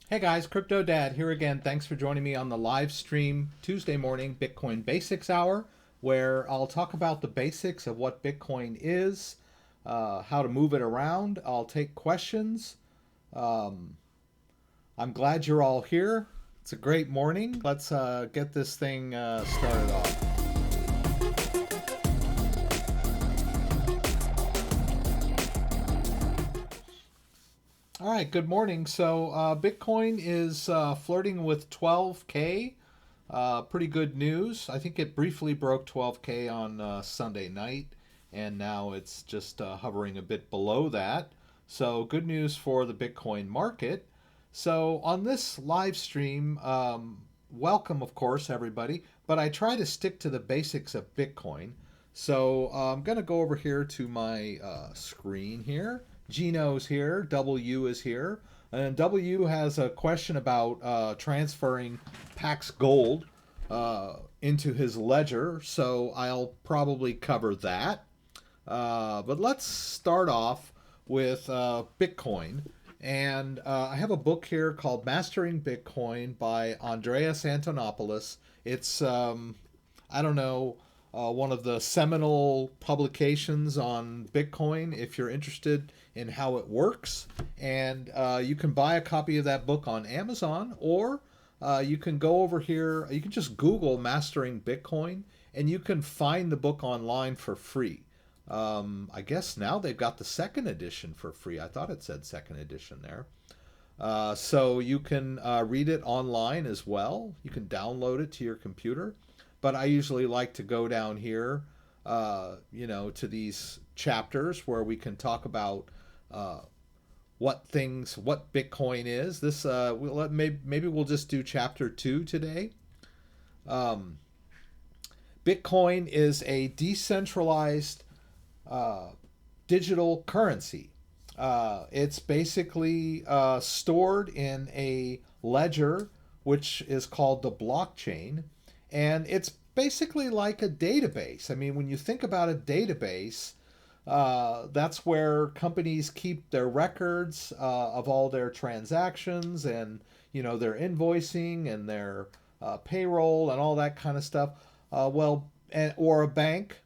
Hey guys, CryptoDad here again. Thanks for joining me on the live stream Tuesday morning Bitcoin Basics Hour, where I'll talk about the basics of what Bitcoin is, how to move it around. I'll take questions. Um, I'm glad you're all here. It's a great morning. Let's get this thing started off. All right, good morning. So Bitcoin is flirting with 12K. Pretty good news. I think it briefly broke 12K on Sunday night, and now it's just hovering a bit below that. So good news for the Bitcoin market. So on this live stream, welcome, of course, everybody, but I try to stick to the basics of Bitcoin. So I'm going to go over here to my screen here. Gino's here, W is here, and W has a question about transferring Pax Gold into his ledger, so I'll probably cover that. But let's start off with Bitcoin. And I have a book here called Mastering Bitcoin by Andreas Antonopoulos. It's, I don't know, one of the seminal publications on Bitcoin if you're interested in how it works. And you can buy a copy of that book on Amazon, or you can go over here, you can just Google Mastering Bitcoin, and you can find the book online for free. I guess now they've got the second edition for free. I thought it said second edition there. So you can read it online as well. You can download it to your computer. But I usually like to go down here, to these chapters where we can talk about what Bitcoin is. This maybe we'll just do chapter 2 today. Um, Bitcoin is a decentralized digital currency. It's basically stored in a ledger, which is called the blockchain, and it's basically like a database. I mean, when you think about a database, that's where companies keep their records of all their transactions and their invoicing and their payroll and all that kind of stuff. Or a bank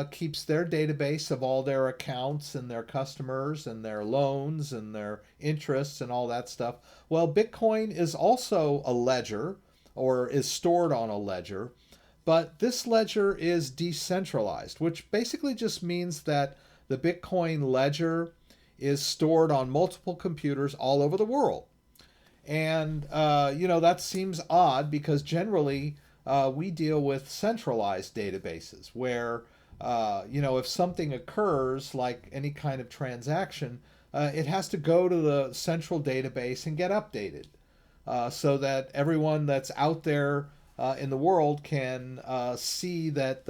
keeps their database of all their accounts and their customers and their loans and their interests and all that stuff. Well, Bitcoin is also a ledger or is stored on a ledger, but this ledger is decentralized, which basically just means that the Bitcoin ledger is stored on multiple computers all over the world. And, that seems odd because generally we deal with centralized databases where, if something occurs, like any kind of transaction, it has to go to the central database and get updated so that everyone that's out there in the world can see that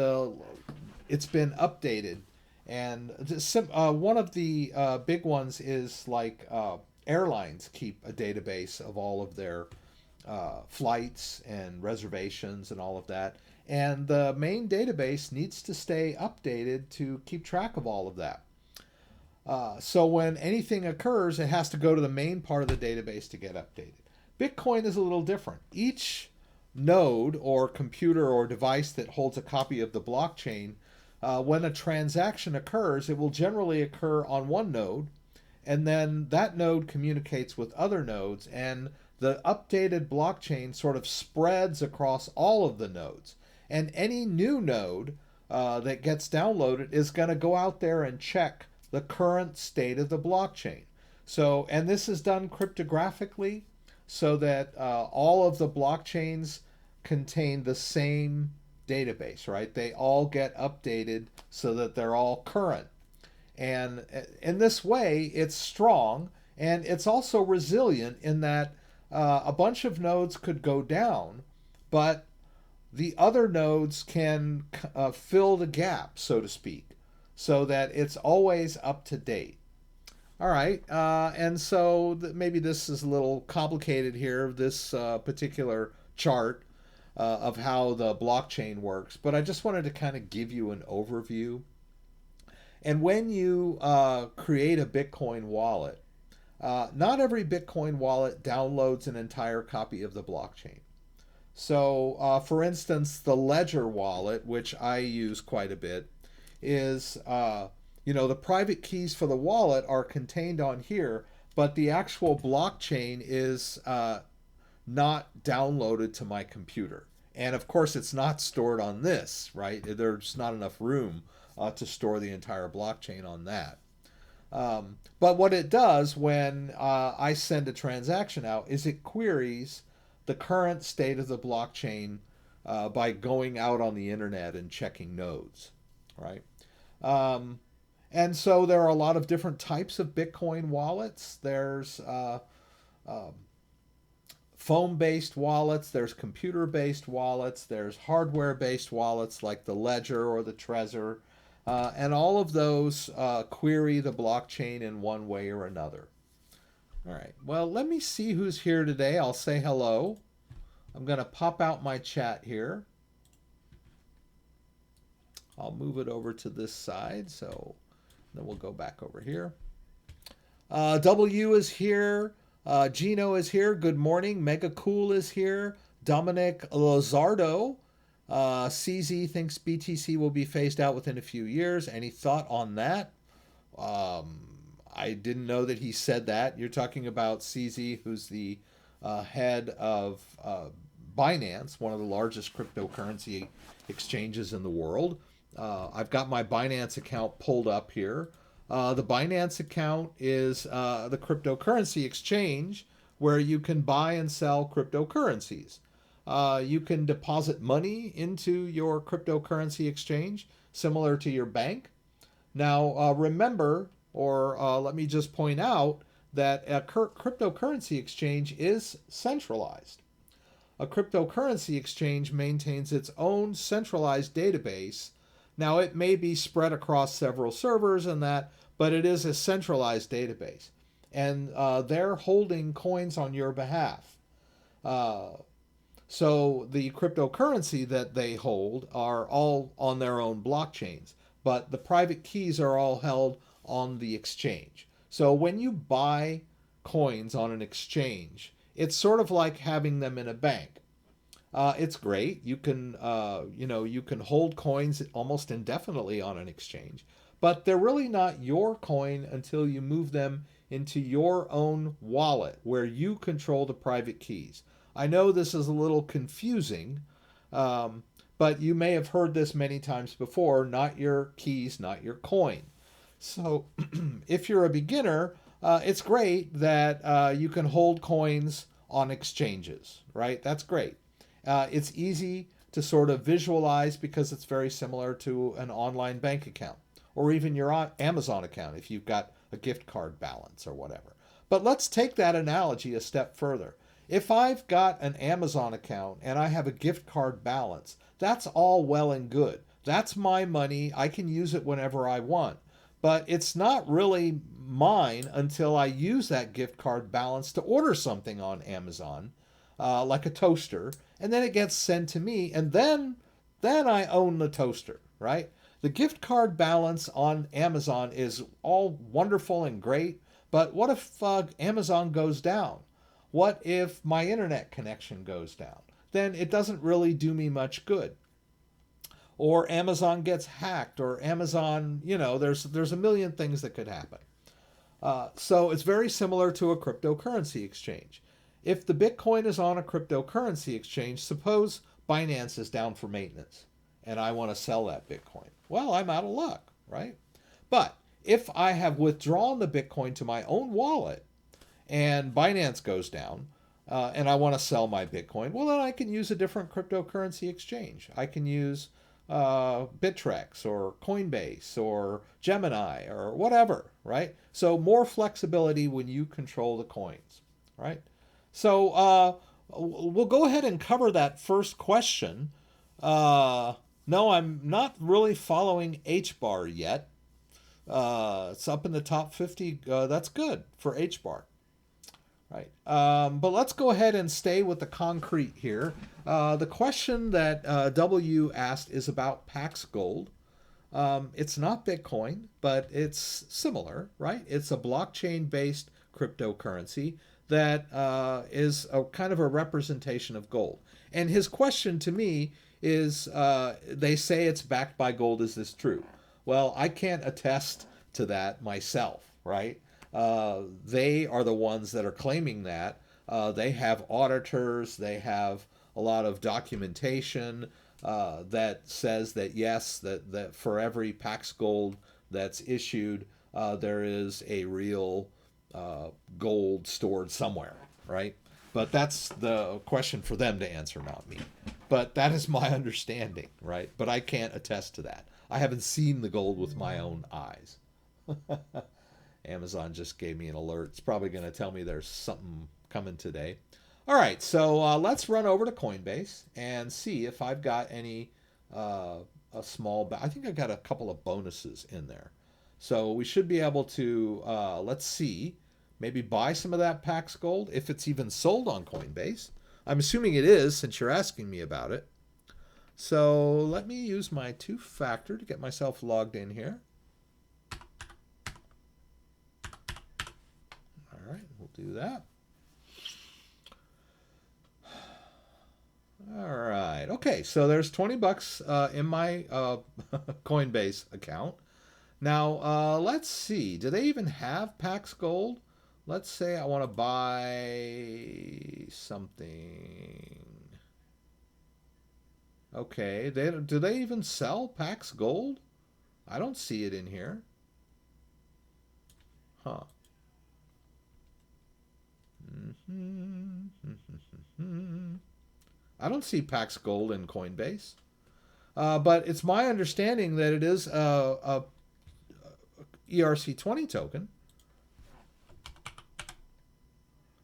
it's been updated. And one of the big ones is like airlines keep a database of all of their flights and reservations and all of that. And the main database needs to stay updated to keep track of all of that. So when anything occurs, it has to go to the main part of the database to get updated. Bitcoin is a little different. Each node or computer or device that holds a copy of the blockchain, when a transaction occurs, it will generally occur on one node, and then that node communicates with other nodes, and the updated blockchain sort of spreads across all of the nodes. And any new node that gets downloaded is going to go out there and check the current state of the blockchain. So, and this is done cryptographically so that all of the blockchains contain the same database, right? They all get updated so that they're all current. And in this way, it's strong and it's also resilient in that a bunch of nodes could go down, but the other nodes can fill the gap, so to speak, so that it's always up to date. All right, and so maybe this is a little complicated here, this particular chart of how the blockchain works, but I just wanted to kind of give you an overview. And when you create a Bitcoin wallet, Not every Bitcoin wallet downloads an entire copy of the blockchain. So, for instance, the Ledger wallet, which I use quite a bit, is, the private keys for the wallet are contained on here, but the actual blockchain is not downloaded to my computer. And of course, it's not stored on this, right? There's not enough room to store the entire blockchain on that. But what it does when I send a transaction out is it queries the current state of the blockchain by going out on the internet and checking nodes, right? And so there are a lot of different types of Bitcoin wallets. There's phone-based wallets, there's computer-based wallets, there's hardware-based wallets like the Ledger or the Trezor, and all of those query the blockchain in one way or another. All right, well, let me see who's here today. I'll say hello. I'm going to pop out my chat here. I'll move it over to this side, so then we'll go back over here. W is here. Gino is here. Good morning. Mega Cool is here. Dominic Lozardo. CZ thinks BTC will be phased out within a few years. Any thought on that? I didn't know that he said that. You're talking about CZ, who's the head of Binance, one of the largest cryptocurrency exchanges in the world. I've got my Binance account pulled up here. The Binance account is the cryptocurrency exchange where you can buy and sell cryptocurrencies. You can deposit money into your cryptocurrency exchange, similar to your bank. Now, remember, or let me just point out, that a cryptocurrency exchange is centralized. A cryptocurrency exchange maintains its own centralized database. Now, it may be spread across several servers and that, but it is a centralized database. And they're holding coins on your behalf. So the cryptocurrency that they hold are all on their own blockchains, but the private keys are all held on the exchange. So when you buy coins on an exchange, it's sort of like having them in a bank. It's great. You can, you can hold coins almost indefinitely on an exchange, but they're really not your coin until you move them into your own wallet where you control the private keys. I know this is a little confusing, but you may have heard this many times before, not your keys, not your coin. So if you're a beginner, it's great that you can hold coins on exchanges, right? That's great. It's easy to sort of visualize because it's very similar to an online bank account or even your Amazon account if you've got a gift card balance or whatever. But let's take that analogy a step further. If I've got an Amazon account and I have a gift card balance, that's all well and good. That's my money. I can use it whenever I want. But it's not really mine until I use that gift card balance to order something on Amazon, like a toaster, and then it gets sent to me, and then I own the toaster, right? The gift card balance on Amazon is all wonderful and great, but what if Amazon goes down? What if my internet connection goes down? Then it doesn't really do me much good. Or Amazon gets hacked, or Amazon, there's a million things that could happen. So it's very similar to a cryptocurrency exchange. If the Bitcoin is on a cryptocurrency exchange, suppose Binance is down for maintenance and I want to sell that Bitcoin. Well, I'm out of luck, right? But if I have withdrawn the Bitcoin to my own wallet and Binance goes down and I want to sell my Bitcoin, well, then I can use a different cryptocurrency exchange. I can use Bittrex or Coinbase or Gemini or whatever, right? So more flexibility when you control the coins, right? So we'll go ahead and cover that first question. No, I'm not really following H-bar yet. It's up in the top 50. That's good for H-bar. Right. But let's go ahead and stay with the concrete here. The question that W asked is about Pax Gold. It's not Bitcoin, but it's similar, right? It's a blockchain-based cryptocurrency that is a kind of a representation of gold. And his question to me is, they say it's backed by gold. Is this true? Well, I can't attest to that myself, right? They are the ones that are claiming that. They have auditors. They have a lot of documentation that says that yes, that for every Pax Gold that's issued, there is a real gold stored somewhere, right? But that's the question for them to answer, not me. But that is my understanding, right? But I can't attest to that. I haven't seen the gold with my own eyes. Amazon just gave me an alert. It's probably going to tell me there's something coming today. All right, so let's run over to Coinbase and see if I've got any a small. I think I've got a couple of bonuses in there, so we should be able to. Let's see, maybe buy some of that Pax Gold if it's even sold on Coinbase. I'm assuming it is since you're asking me about it. So let me use my two-factor to get myself logged in here. All right, we'll do that. All right. Okay, so there's 20 bucks in my Coinbase account. Now, let's see. Do they even have Pax Gold? Let's say I want to buy something. Okay, do they even sell Pax Gold? I don't see it in here. Huh. I don't see Pax Gold in Coinbase. But it's my understanding that it is a ERC20 token.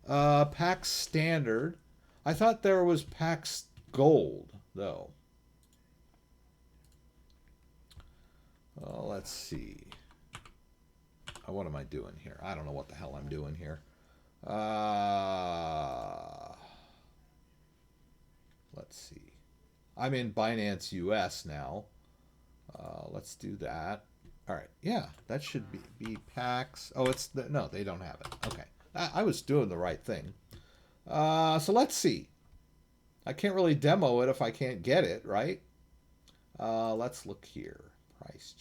Pax Standard. I thought there was Pax Gold, though. Let's see. What am I doing here? I don't know what the hell I'm doing here. Let's see. I'm in Binance US now. Let's do that. All right. Yeah, that should be Pax. Oh, no, they don't have it. Okay. I was doing the right thing. So let's see. I can't really demo it if I can't get it, right? Let's look here. Price.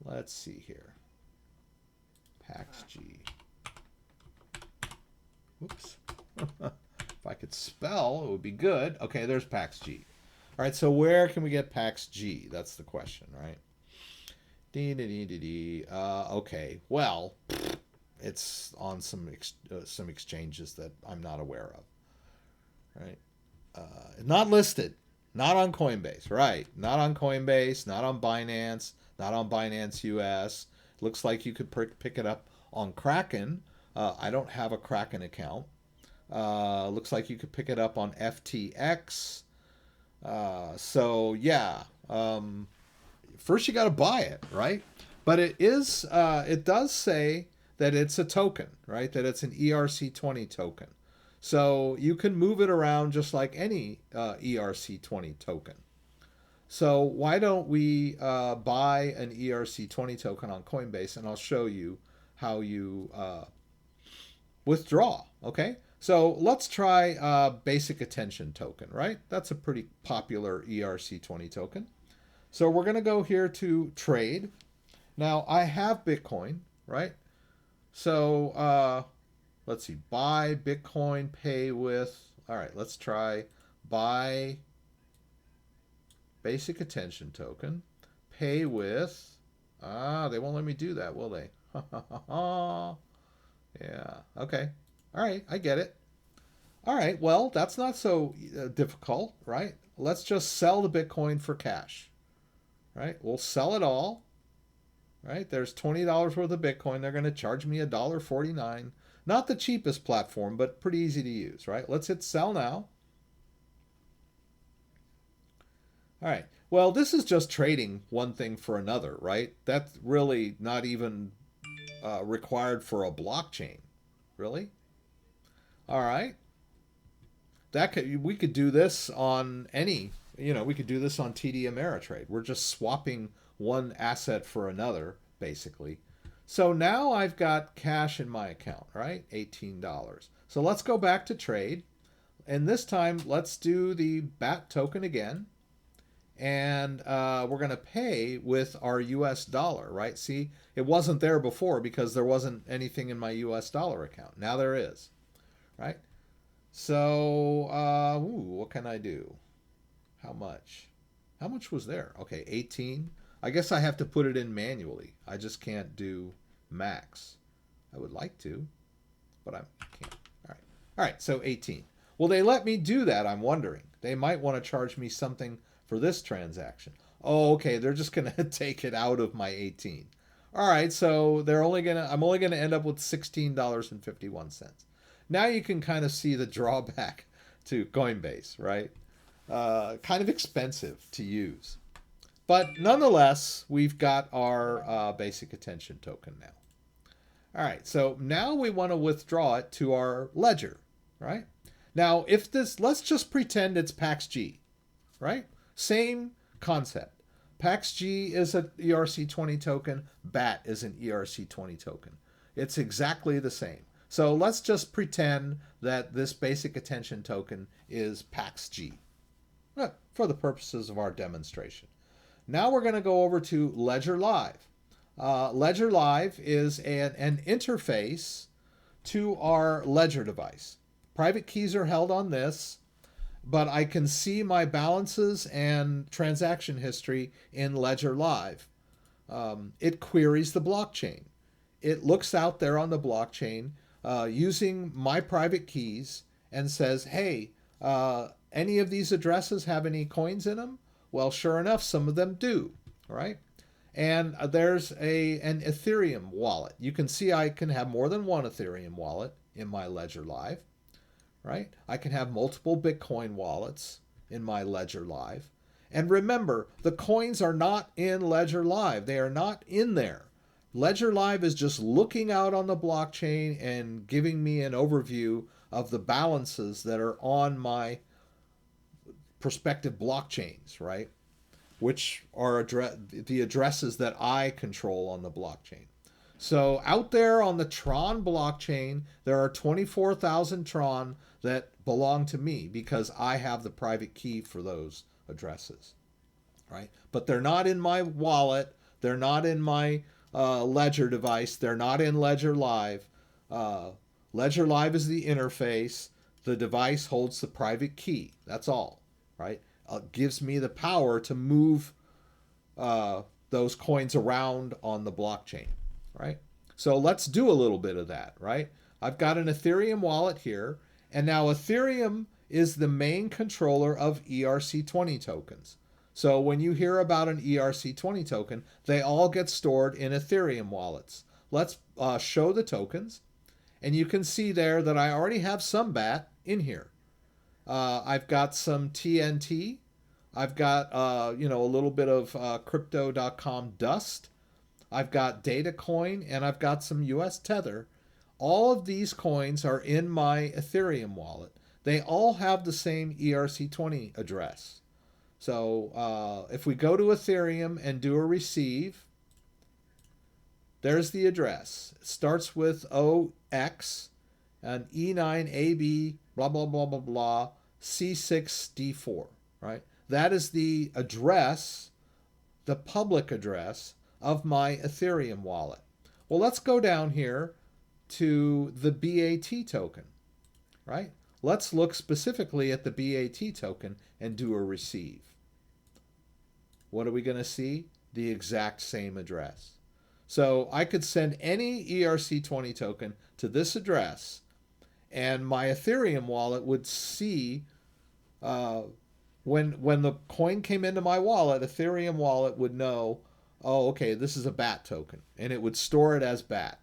Let's see here. Pax G. Whoops. If I could spell, it would be good. Okay, there's Pax G. All right, so where can we get Pax G? That's the question, right? Okay, well, it's on some exchanges that I'm not aware of, right? Not listed, not on Coinbase, right? Not on Coinbase, not on Binance, not on Binance US. Looks like you could pick it up on Kraken. I don't have a Kraken account. Looks like you could pick it up on FTX. So yeah, first you got to buy it, right? But it does say that it's a token, right? That it's an ERC20 token. So you can move it around just like any ERC20 token. So why don't we buy an ERC20 token on Coinbase, and I'll show you how you withdraw, okay? So let's try Basic Attention token, right? That's a pretty popular ERC20 token. So we're going to go here to trade. Now I have Bitcoin, right? So let's see, buy Bitcoin, pay with, all right, let's try buy Basic Attention token, pay with, they won't let me do that, will they? Yeah, okay. All right, I get it. All right, well, that's not so difficult, right? Let's just sell the Bitcoin for cash, right? We'll sell it all, right? There's $20 worth of Bitcoin. They're going to charge me $1.49. Not the cheapest platform, but pretty easy to use, right? Let's hit sell now. All right. Well, this is just trading one thing for another, right? That's really not even required for a blockchain, really. All right. We could do this on any, we could do this on TD Ameritrade. We're just swapping one asset for another, basically. So now I've got cash in my account, right? $18. So let's go back to trade. And this time, let's do the BAT token again. And we're going to pay with our US dollar, right? See, it wasn't there before because there wasn't anything in my US dollar account. Now there is, right? So, what can I do? How much? How much was there? Okay, 18. I guess I have to put it in manually. I just can't do max. I would like to, but I can't. All right. All right, so 18. Will they let me do that? I'm wondering. They might want to charge me something for this transaction. Oh, okay, they're just going to take it out of my 18. All right, so I'm only going to end up with $16.51. Now you can kind of see the drawback to Coinbase, right? Kind of expensive to use. But nonetheless, we've got our basic attention token now. All right, so now we want to withdraw it to our ledger, right? Now, let's just pretend it's Pax G, right? Same concept. Pax G is an ERC20 token. BAT is an ERC20 token. It's exactly the same. So let's just pretend that this basic attention token is Pax G for the purposes of our demonstration. Now we're going to go over to Ledger Live. Ledger Live is an interface to our Ledger device. Private keys are held on this, but I can see my balances and transaction history in Ledger Live. It queries the blockchain. It looks out there on the blockchain using my private keys and says, hey, any of these addresses have any coins in them? Well, sure enough, some of them do, right? And there's an Ethereum wallet. You can see I can have more than one Ethereum wallet in my Ledger Live, right? I can have multiple Bitcoin wallets in my Ledger Live. And remember, the coins are not in Ledger Live. They are not in there. Ledger Live is just looking out on the blockchain and giving me an overview of the balances that are on my prospective blockchains, right? Which are the addresses that I control on the blockchain. So out there on the Tron blockchain, there are 24,000 Tron that belong to me because I have the private key for those addresses, right? But they're not in my wallet. They're not in my Ledger device. They're not in Ledger Live. Ledger Live is the interface. The device holds the private key. That's all, right? Gives me the power to move those coins around on the blockchain, right? So let's do a little bit of that, right? I've got an Ethereum wallet here, and now Ethereum is the main controller of ERC20 tokens. So when you hear about an ERC20 token, they all get stored in Ethereum wallets. Let's show the tokens, and you can see there that I already have some BAT in here. I've got some TNT. I've got a little bit of crypto.com dust. I've got Datacoin, and I've got some US Tether. All of these coins are in my Ethereum wallet. They all have the same ERC20 address. So if we go to Ethereum and do a receive, there's the address. It starts with OX and E9AB, blah, blah, blah, blah, blah, C6D4, right? That is the address, the public address of my Ethereum wallet. Well, let's go down here to the BAT token, right? Let's look specifically at the BAT token and do a receive. What are we going to see? The exact same address. So I could send any ERC20 token to this address, and my Ethereum wallet would see when the coin came into my wallet, Ethereum wallet would know, oh, okay, this is a BAT token, and it would store it as BAT.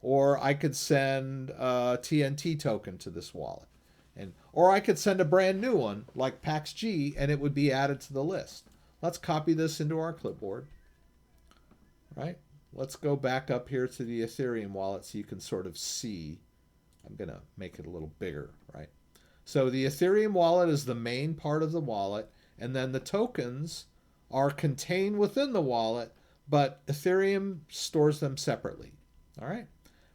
Or I could send a TNT token to this wallet. Or I could send a brand new one, like Pax G, and it would be added to the list. Let's copy this into our clipboard, right? Let's go back up here to the Ethereum wallet so you can sort of see. I'm going to make it a little bigger, right? So the Ethereum wallet is the main part of the wallet, and then the tokens are contained within the wallet, but Ethereum stores them separately. All right.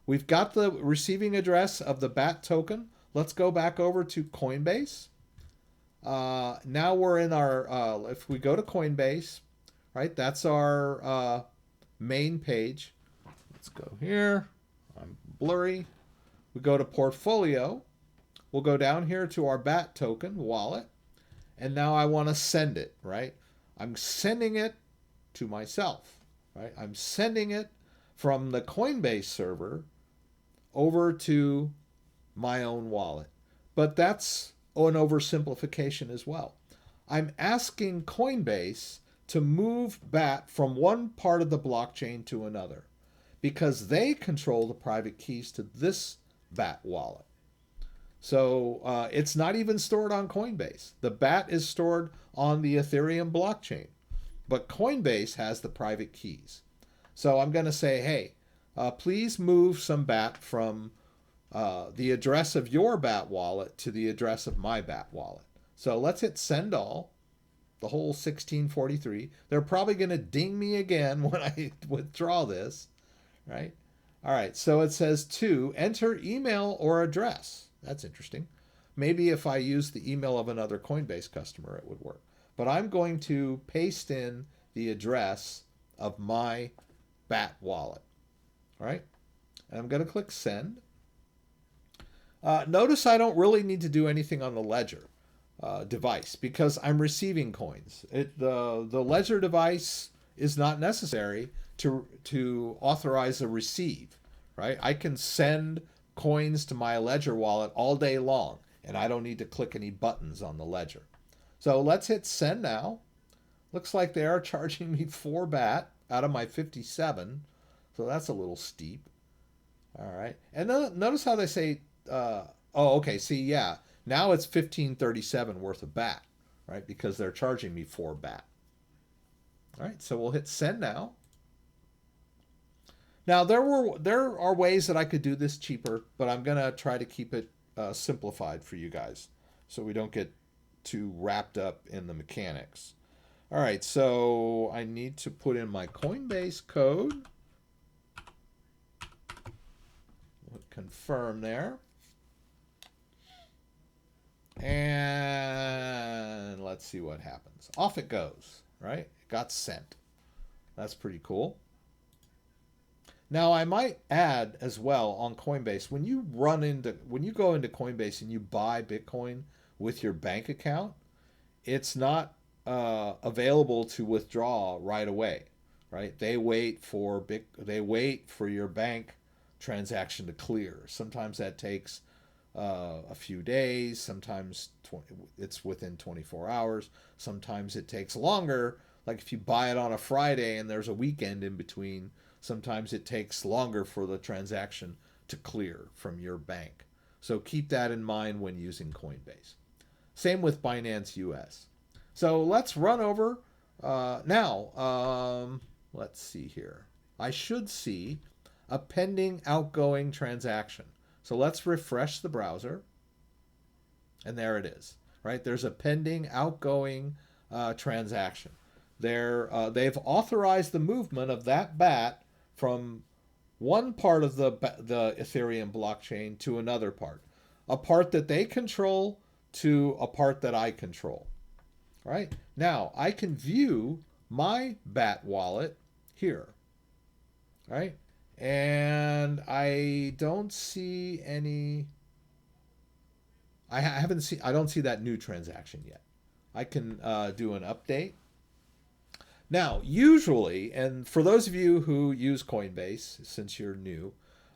We've got the receiving address of the BAT token. Let's go back over to Coinbase. Now we're in our, if we go to Coinbase, right, that's our main page. Let's go here. I'm blurry. We go to portfolio. We'll go down here to our BAT token wallet. And now I want to send it, right? I'm sending it to myself, right? I'm sending it from the Coinbase server over to my own wallet. But that's an oversimplification as well. I'm asking Coinbase to move BAT from one part of the blockchain to another because they control the private keys to this BAT wallet. So it's not even stored on Coinbase. The BAT is stored on the Ethereum blockchain, but Coinbase has the private keys. So I'm going to say, hey, please move some BAT from the address of your BAT wallet to the address of my BAT wallet. So let's hit send all, the whole 1643. They're probably going to ding me again when I withdraw this, right? All right, so it says to enter email or address. That's interesting. Maybe if I use the email of another Coinbase customer, it would work. But I'm going to paste in the address of my BAT wallet. All right, and I'm going to click send. Notice I don't really need to do anything on the ledger device because I'm receiving coins. The ledger device is not necessary to authorize a receive, right? I can send coins to my ledger wallet all day long, and I don't need to click any buttons on the ledger. So let's hit send now. Looks like they are charging me 4 BAT out of my 57, so that's a little steep. All right, and notice how they say, oh, okay, see, yeah, now it's 1537 worth of BAT, right? Because they're charging me 4 BAT. All right, so we'll hit send now. Now, there are ways that I could do this cheaper, but I'm going to try to keep it simplified for you guys so we don't get too wrapped up in the mechanics. All right, so I need to put in my Coinbase code. We'll confirm there. And let's see what happens. Off it goes, right? It got sent. That's pretty cool. Now I might add as well on Coinbase, when you go into Coinbase and you buy Bitcoin with your bank account, it's not available to withdraw right away, right? They wait for your bank transaction to clear. Sometimes that takes a few days. Sometimes it's within 24 hours. Sometimes it takes longer. Like if you buy it on a Friday and there's a weekend in between, sometimes it takes longer for the transaction to clear from your bank. So keep that in mind when using Coinbase. Same with Binance US. So let's run over now. Let's see here. I should see a pending outgoing transaction. So let's refresh the browser. And there it is, right? There's a pending outgoing transaction. They've authorized the movement of that BAT from one part of the Ethereum blockchain to another part. A part that they control to a part that I control. All right? Now, I can view my BAT wallet here. All right? And I don't see any... I don't see that new transaction yet. I can do an update. Now, usually, and for those of you who use Coinbase, since you're new,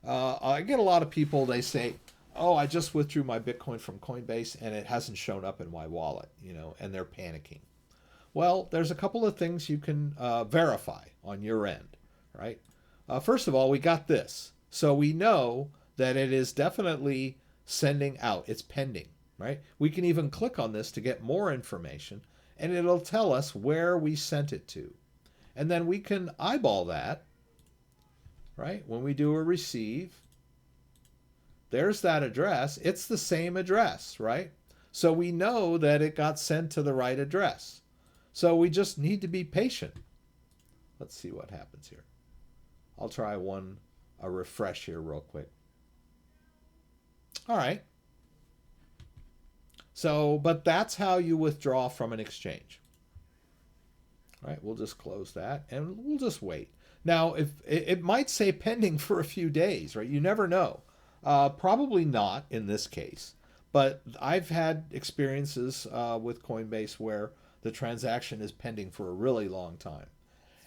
I get a lot of people, they say, oh, I just withdrew my Bitcoin from Coinbase and it hasn't shown up in my wallet, and they're panicking. Well, there's a couple of things you can verify on your end, right? First of all, we got this. So we know that it is definitely sending out. It's pending, right? We can even click on this to get more information, and it'll tell us where we sent it to. And then we can eyeball that, right? When we do a receive, there's that address. It's the same address, right? So we know that it got sent to the right address. So we just need to be patient. Let's see what happens here. I'll try a refresh here real quick. All right. So, but that's how you withdraw from an exchange. All right, we'll just close that and we'll just wait. Now, if it might say pending for a few days, right? You never know. Probably not in this case, but I've had experiences with Coinbase where the transaction is pending for a really long time.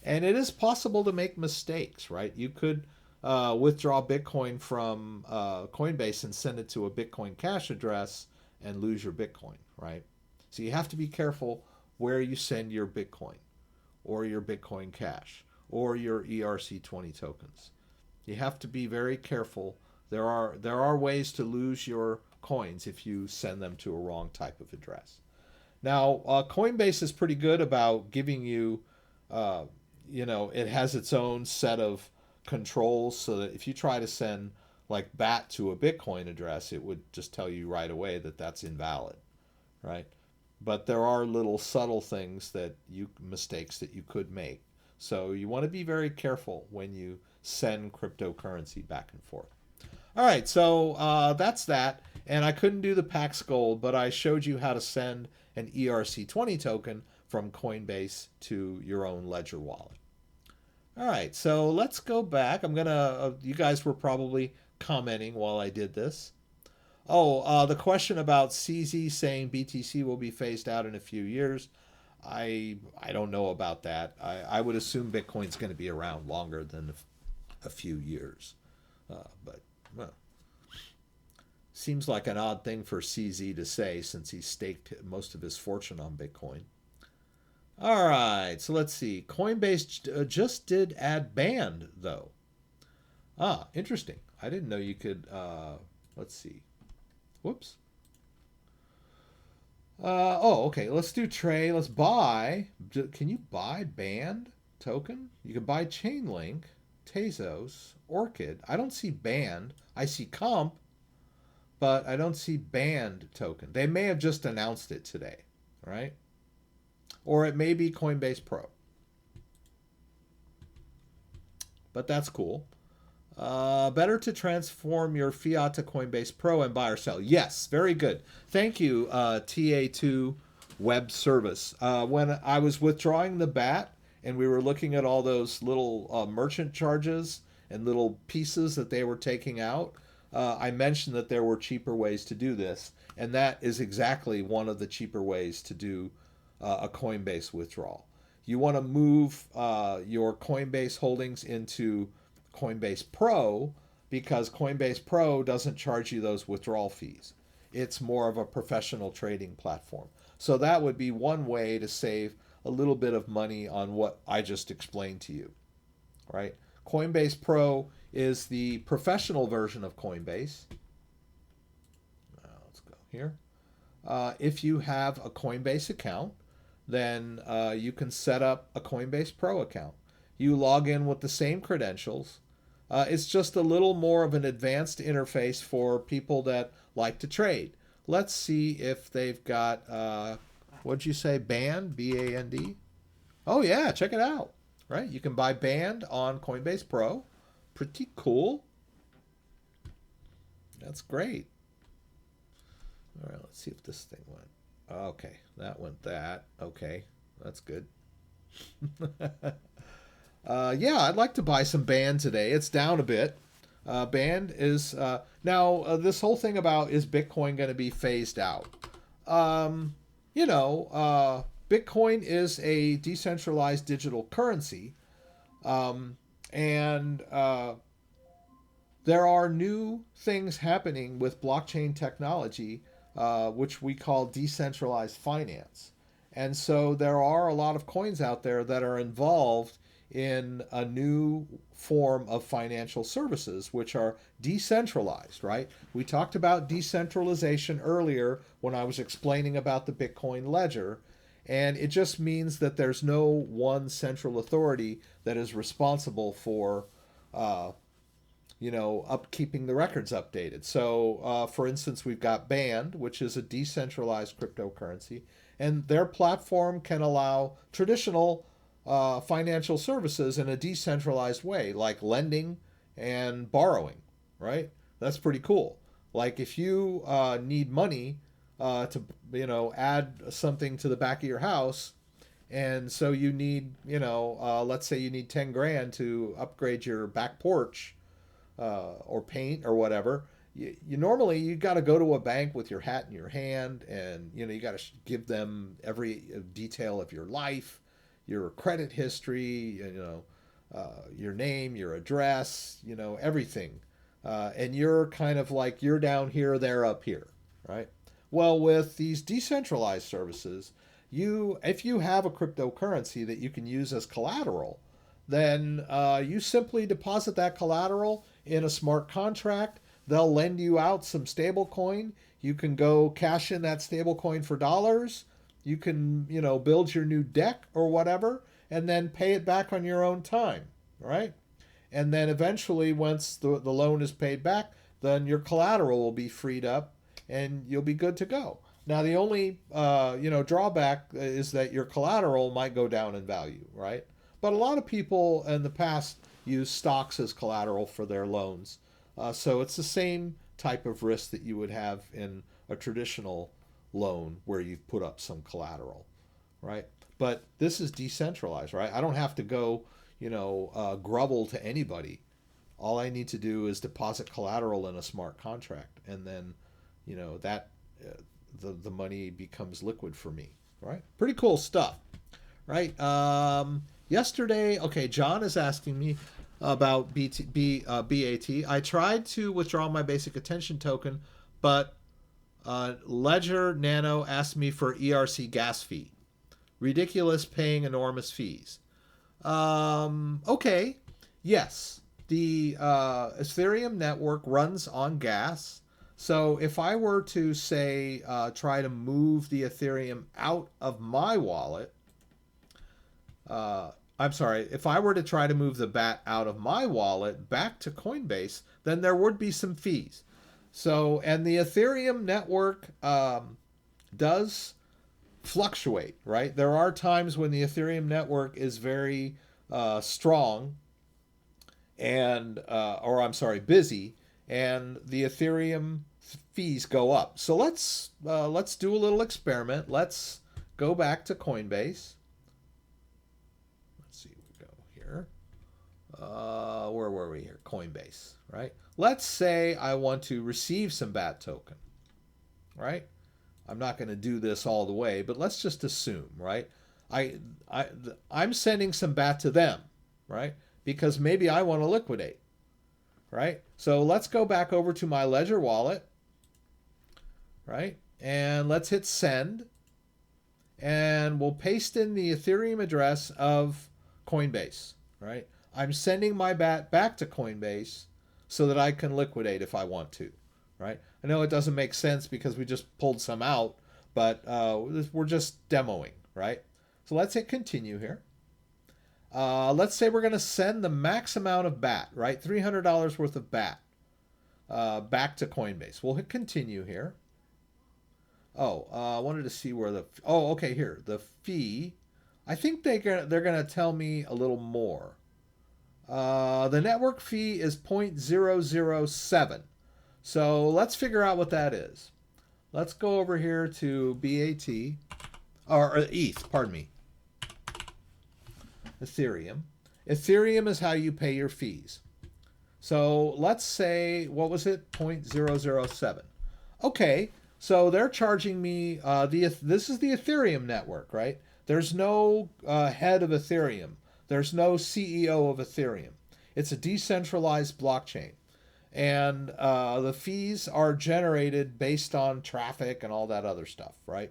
And it is possible to make mistakes, right? You could withdraw Bitcoin from Coinbase and send it to a Bitcoin Cash address and lose your Bitcoin, right? So you have to be careful where you send your Bitcoin or your Bitcoin Cash or your ERC20 tokens. You have to be very careful. There are ways to lose your coins if you send them to a wrong type of address. Now, Coinbase is pretty good about giving you, it has its own set of controls so that if you try to send like BAT to a Bitcoin address, it would just tell you right away that that's invalid, right? But there are little subtle things mistakes that you could make. So you want to be very careful when you send cryptocurrency back and forth. All right, so that's that. And I couldn't do the Pax Gold, but I showed you how to send an ERC20 token from Coinbase to your own Ledger wallet. All right, so let's go back. You guys were probably commenting while I did this. Oh, the question about CZ saying BTC will be phased out in a few years. I don't know about that. I would assume Bitcoin's going to be around longer than a few years. But, well, seems like an odd thing for CZ to say since he staked most of his fortune on Bitcoin. All right, so let's see. Coinbase just did add band, though. Ah, interesting. I didn't know you could, let's see. Whoops. Okay. Let's do trade. Let's buy. Can you buy band token? You can buy Chainlink, Tezos, Orchid. I don't see band. I see comp, but I don't see band token. They may have just announced it today, right? Or it may be Coinbase Pro. But that's cool. Better to transform your fiat to Coinbase Pro and buy or sell. Yes, very good. Thank you, TA2 Web Service. When I was withdrawing the BAT and we were looking at all those little merchant charges and little pieces that they were taking out, I mentioned that there were cheaper ways to do this, and that is exactly one of the cheaper ways to do a Coinbase withdrawal. You want to move your Coinbase holdings into Coinbase Pro because Coinbase Pro doesn't charge you those withdrawal fees. It's more of a professional trading platform. So that would be one way to save a little bit of money on what I just explained to you, right? Coinbase Pro is the professional version of Coinbase. Let's go here. If you have a Coinbase account, then you can set up a Coinbase Pro account. You log in with the same credentials. It's just a little more of an advanced interface for people that like to trade. Let's see if they've got, what'd you say, Band, B-A-N-D? Oh yeah, check it out, right? You can buy Band on Coinbase Pro. Pretty cool. That's great. All right, let's see if this thing went. Okay, that went that. Okay, that's good. Yeah, I'd like to buy some Band today. It's down a bit. Band is now this whole thing about is Bitcoin going to be phased out? Bitcoin is a decentralized digital currency, and there are new things happening with blockchain technology, which we call decentralized finance. And so there are a lot of coins out there that are involved in a new form of financial services, which are decentralized, right? We talked about decentralization earlier when I was explaining about the Bitcoin ledger, and it just means that there's no one central authority that is responsible for, keeping the records updated. So, for instance, we've got Band, which is a decentralized cryptocurrency, and their platform can allow traditional financial services in a decentralized way, like lending and borrowing, right? That's pretty cool. Like if you need money to, add something to the back of your house, and so you need, let's say you need 10 grand to upgrade your back porch or paint or whatever. You normally you got to go to a bank with your hat in your hand, and you got to give them every detail of your life, your credit history, your name, your address, everything. And you're kind of like you're down here, they're up here, right? Well, with these decentralized services, if you have a cryptocurrency that you can use as collateral, then you simply deposit that collateral in a smart contract. They'll lend you out some stable coin. You can go cash in that stable coin for dollars. You can, build your new deck or whatever, and then pay it back on your own time, right? And then eventually, once the loan is paid back, then your collateral will be freed up and you'll be good to go. Now, the only, drawback is that your collateral might go down in value, right? But a lot of people in the past use stocks as collateral for their loans. So it's the same type of risk that you would have in a traditional loan where you put up some collateral, right? But this is decentralized, right? I don't have to go, grovel to anybody. All I need to do is deposit collateral in a smart contract, and then, that the money becomes liquid for me, right? Pretty cool stuff, right? Yesterday, okay, John is asking me about BAT. I tried to withdraw my basic attention token, but Ledger Nano asked me for ERC gas fee. Ridiculous, paying enormous fees. Okay, yes, the Ethereum network runs on gas. So if I were to say try to move the Ethereum out of my wallet, I'm sorry, if I were to try to move the BAT out of my wallet back to Coinbase, then there would be some fees. So, and the Ethereum network does fluctuate, right? There are times when the Ethereum network is very strong and, or I'm sorry, busy, and the Ethereum fees go up. So let's do a little experiment. Let's go back to Coinbase. Where were we here? Coinbase, right? Let's say I want to receive some BAT token, right? I'm not going to do this all the way, but let's just assume, right? I'm sending some BAT to them, right? Because maybe I want to liquidate, right? So let's go back over to my Ledger wallet, right? And let's hit send, and we'll paste in the Ethereum address of Coinbase, right? I'm sending my BAT back to Coinbase so that I can liquidate if I want to, right? I know it doesn't make sense because we just pulled some out, but we're just demoing, right? So let's hit continue here. Let's say we're going to send the max amount of BAT, right? $300 worth of BAT back to Coinbase. We'll hit continue here. Oh, I wanted to see where okay, here, the fee. I think they're going to tell me a little more. The network fee is 0.007. So let's figure out what that is. Let's go over here to BAT, or ETH, pardon me. Ethereum. Ethereum is how you pay your fees. So let's say, what was it? 0.007. Okay, so they're charging me, this is the Ethereum network, right? There's no head of Ethereum. There's no CEO of Ethereum. It's a decentralized blockchain. And the fees are generated based on traffic and all that other stuff, right?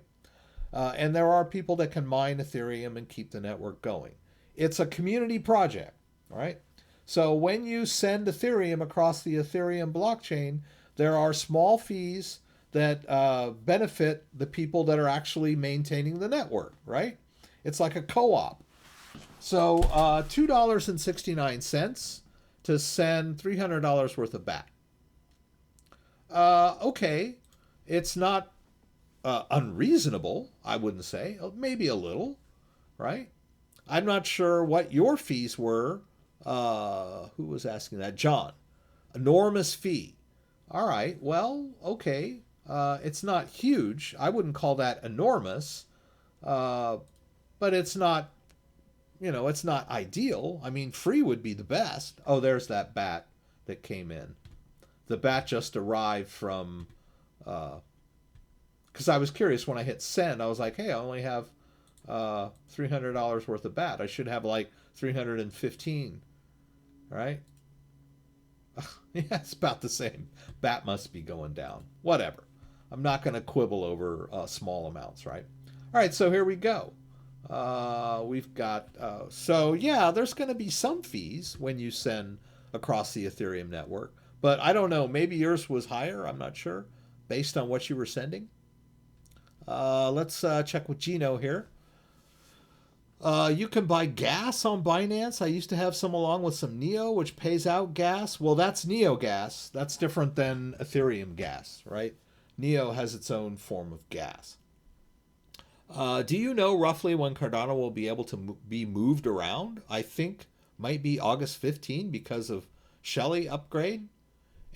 And there are people that can mine Ethereum and keep the network going. It's a community project, right? So when you send Ethereum across the Ethereum blockchain, there are small fees that benefit the people that are actually maintaining the network, right? It's like a co-op. So $2.69 to send $300 worth of BAT. Okay, it's not unreasonable, I wouldn't say. Maybe a little, right? I'm not sure what your fees were. Who was asking that? John. Enormous fee. All right. Well, okay. It's not huge. I wouldn't call that enormous, uh, but it's not, it's not ideal. I mean, free would be the best. Oh, there's that bat that came in. The bat just arrived from, because I was curious when I hit send. I was like, hey, I only have $300 worth of bat. I should have like 315, right? Yeah, it's about the same. Bat must be going down. Whatever. I'm not going to quibble over small amounts, right? All right, so here we go. We've got, so yeah, there's going to be some fees when you send across the Ethereum network. But I don't know, maybe yours was higher, I'm not sure, based on what you were sending. Let's check with Gino here. You can buy gas on Binance. I used to have some along with some NEO, which pays out gas. Well, that's NEO gas. That's different than Ethereum gas, right? NEO has its own form of gas. Do you know roughly when Cardano will be able to be moved around? I think might be August 15 because of Shelly upgrade.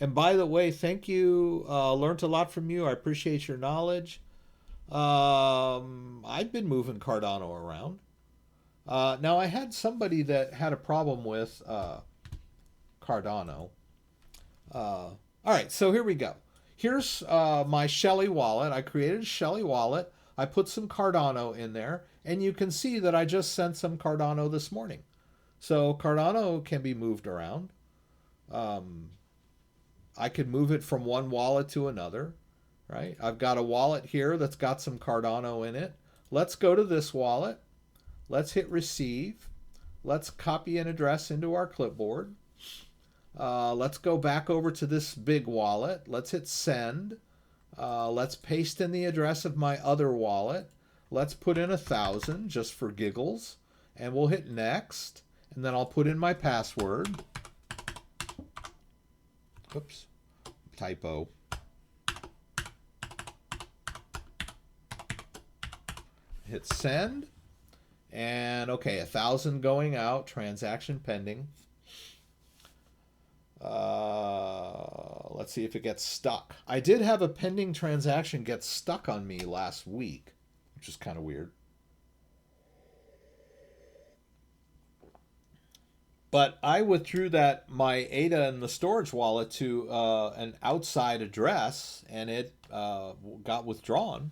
And by the way, thank you. Learned a lot from you. I appreciate your knowledge. I've been moving Cardano around. Now, I had somebody that had a problem with Cardano. All right, so here we go. Here's my Shelly wallet. I created a Shelly wallet. I put some Cardano in there, and you can see that I just sent some Cardano this morning. So Cardano can be moved around. I could move it from one wallet to another, right? I've got a wallet here that's got some Cardano in it. Let's go to this wallet. Let's hit receive. Let's copy an address into our clipboard. Let's go back over to this big wallet. Let's hit send. Let's paste in the address of my other wallet. Let's put in 1,000 just for giggles. And we'll hit next. And then I'll put in my password. Oops. Typo. Hit send. And okay, 1,000 going out, transaction pending. Let's see if it gets stuck. I did have a pending transaction get stuck on me last week, which is kind of weird. But I withdrew my ADA in the storage wallet to an outside address, and it got withdrawn.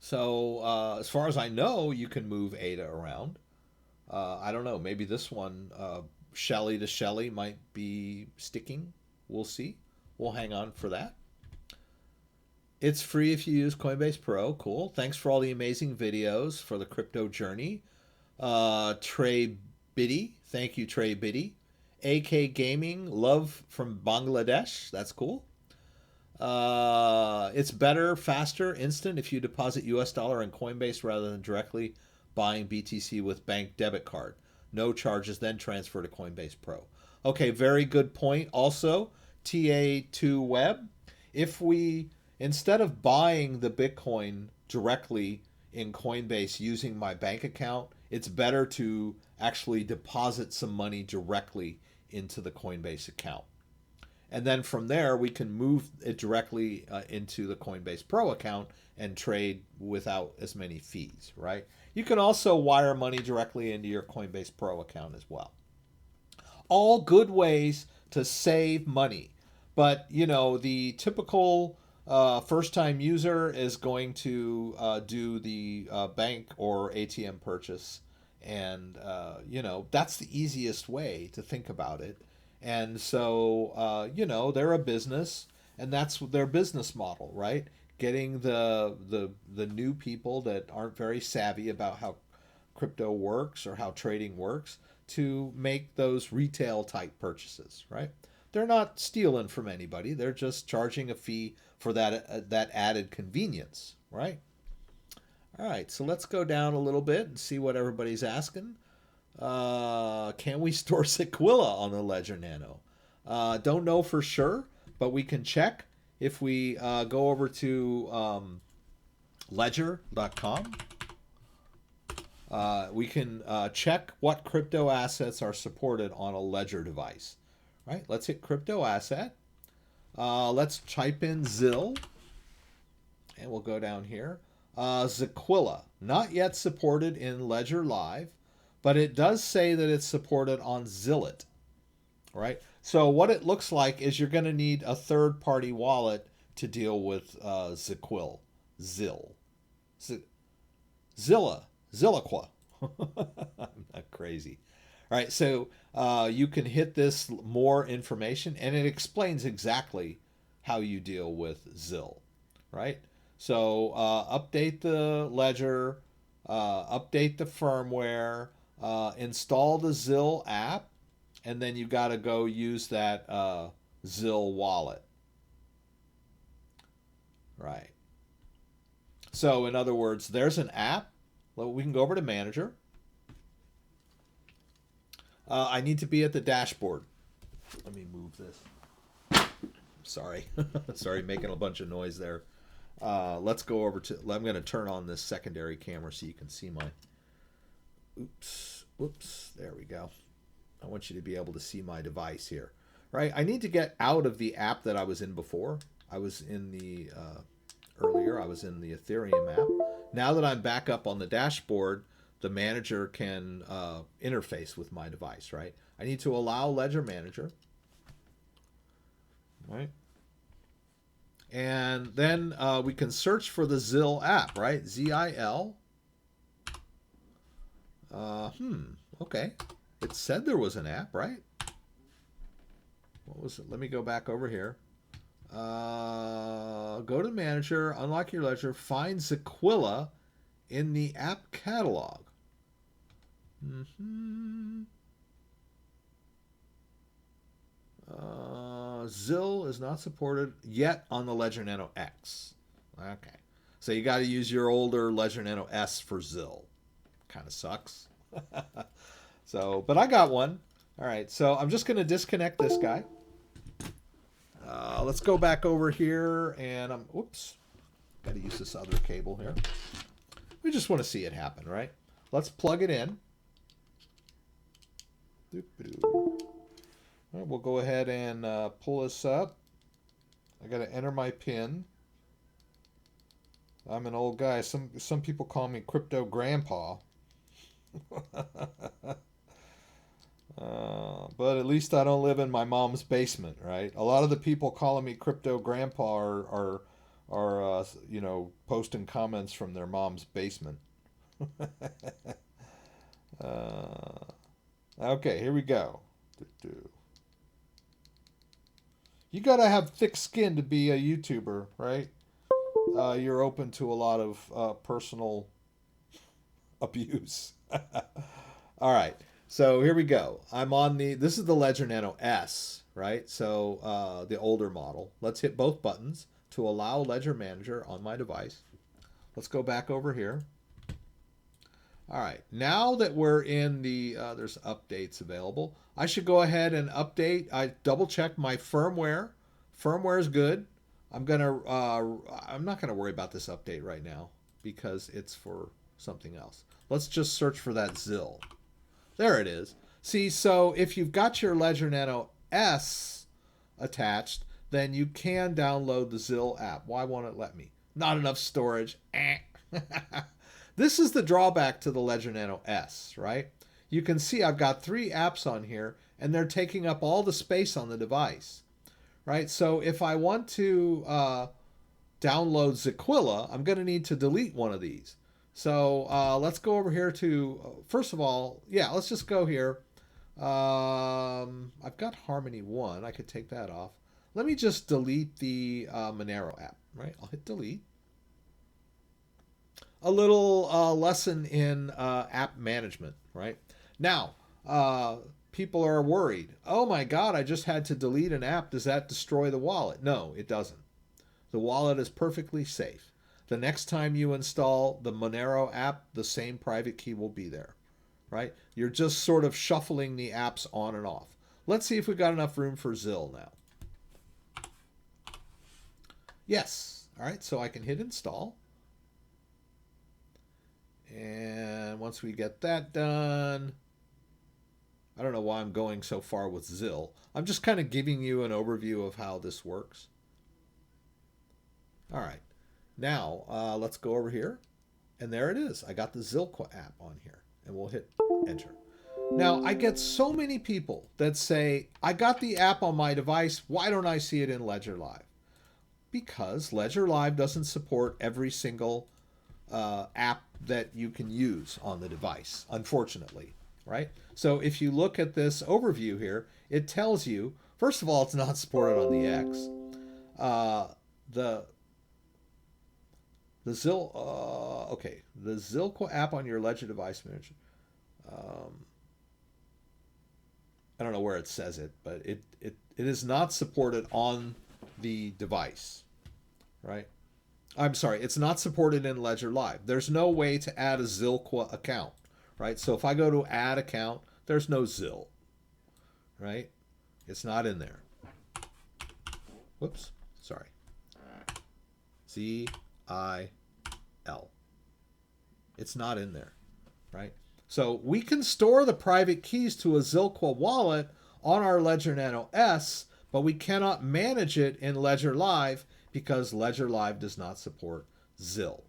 So as far as I know, you can move ADA around. I don't know. Maybe this one, Shelly to Shelly, might be sticking. We'll see. We'll hang on for that. It's free if you use Coinbase Pro. Cool. Thanks for all the amazing videos for the crypto journey. Trey Biddy. Thank you, Trey Biddy. AK Gaming. Love from Bangladesh. That's cool. It's better, faster, instant if you deposit US dollar in Coinbase rather than directly buying BTC with bank debit card. No charges, then transfer to Coinbase Pro. Okay, very good point. Also, TA2 Web, if we, instead of buying the Bitcoin directly in Coinbase using my bank account, it's better to actually deposit some money directly into the Coinbase account. And then from there, we can move it directly into the Coinbase Pro account and trade without as many fees, right? You can also wire money directly into your Coinbase Pro account as well. All good ways to save money. But, the typical first-time user is going to do the bank or ATM purchase. And, that's the easiest way to think about it. And so, they're a business, and that's their business model, right? Getting the new people that aren't very savvy about how crypto works or how trading works to make those retail type purchases, right? They're not stealing from anybody. They're just charging a fee for that added convenience, right? All right, so let's go down a little bit and see what everybody's asking. Can we store Sequilla on the Ledger Nano? Don't know for sure, but we can check if we go over to ledger.com. We can check what crypto assets are supported on a ledger device. Right? Let's hit crypto asset. Let's type in ZIL, and we'll go down here. Zaquilla, not yet supported in Ledger Live, but it does say that it's supported on Zillit. Right? So what it looks like is you're going to need a third-party wallet to deal with Zaquil, Zil, Zilla, Zilliqua. I'm not crazy. All right, so you can hit this more information, and it explains exactly how you deal with Zil, right? So update the ledger, update the firmware, install the Zil app, and then you got to go use that Zil wallet, right? So in other words, there's an app. Well, we can go over to Manager. I need to be at the dashboard. Let me move this. Sorry. Sorry, making a bunch of noise there. Let's go over to... I'm going to turn on this secondary camera so you can see my... Oops. Whoops. There we go. I want you to be able to see my device here. Right? I need to get out of the app that I was in before. I was in the... earlier, I was in the Ethereum app. Now that I'm back up on the dashboard, the manager can interface with my device, right? I need to allow Ledger Manager, right? And then we can search for the ZIL app, right? ZIL. Okay. It said there was an app, right? What was it? Let me go back over here. Go to Manager, unlock your ledger, find Zaquilla in the app catalog. ZIL is not supported yet on the Ledger Nano X. Okay. So you got to use your older Ledger Nano S for ZIL. Kind of sucks. So, but I got one. All right. So I'm just going to disconnect this guy. Let's go back over here and whoops. Got to use this other cable here. We just want to see it happen, right? Let's plug it in. All right, we'll go ahead and pull this up. I got to enter my PIN. I'm an old guy. Some people call me Crypto Grandpa. But at least I don't live in my mom's basement, right? A lot of the people calling me Crypto Grandpa are you know, posting comments from their mom's basement. Okay, here we go. You gotta have thick skin to be a YouTuber, right? You're open to a lot of personal abuse. All right, so here we go. I'm on this is the Ledger Nano S, right? So the older model. Let's hit both buttons to allow Ledger Manager on my device. Let's go back over here. All right, now that we're in the, there's updates available. I should go ahead and update. I double check my firmware. Firmware is good. I'm not gonna worry about this update right now because it's for something else. Let's just search for that ZIL. There it is. See, so if you've got your Ledger Nano S attached, then you can download the ZIL app. Why won't it let me? Not enough storage. This is the drawback to the Ledger Nano S, right? You can see I've got 3 apps on here, and they're taking up all the space on the device, right? So if I want to download Zaquilla, I'm going to need to delete one of these. So let's go over here to, first of all, yeah, let's just go here. I've got Harmony 1. I could take that off. Let me just delete the Monero app, right? I'll hit delete. A little lesson in app management, right? Now, people are worried. Oh my God, I just had to delete an app. Does that destroy the wallet? No, it doesn't. The wallet is perfectly safe. The next time you install the Monero app, the same private key will be there, right? You're just sort of shuffling the apps on and off. Let's see if we got enough room for ZIL now. Yes. All right, so I can hit install. And And once we get that done, I don't know why I'm going so far with Zill. I'm just kind of giving you an overview of how this works. All right. Now, let's go over here. And there it is. I got the Zilqua app on here. And we'll hit enter. Now, I get so many people that say, I got the app on my device. Why don't I see it in Ledger Live? Because Ledger Live doesn't support every single app that you can use on the device, unfortunately, right? So if you look at this overview here, it tells you, first of all, it's not supported on the X. The Zilqua app on your Ledger device manager. I don't know where it says it, but it is not supported on the device, right? I'm sorry, it's not supported in Ledger Live. There's no way to add a Zilqua account, right? So if I go to add account, there's no Zill, right? It's not in there. Whoops, sorry. Z-I-L. It's not in there, right? So we can store the private keys to a Zilqua wallet on our Ledger Nano S, but we cannot manage it in Ledger Live because Ledger Live does not support Zill,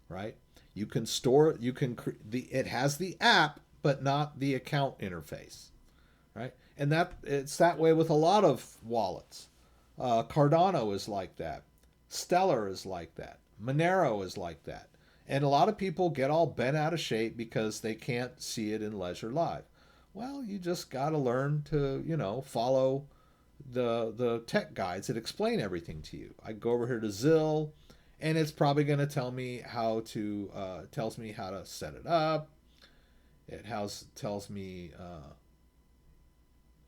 right? You can store, it has the app, but not the account interface, right? And it's that way with a lot of wallets. Cardano is like that. Stellar is like that. Monero is like that. And a lot of people get all bent out of shape because they can't see it in Ledger Live. Well, you just got to learn to, follow the tech guides that explain everything to you. I go over here to Zill, and it's probably going to tells me how to set it up. It tells me,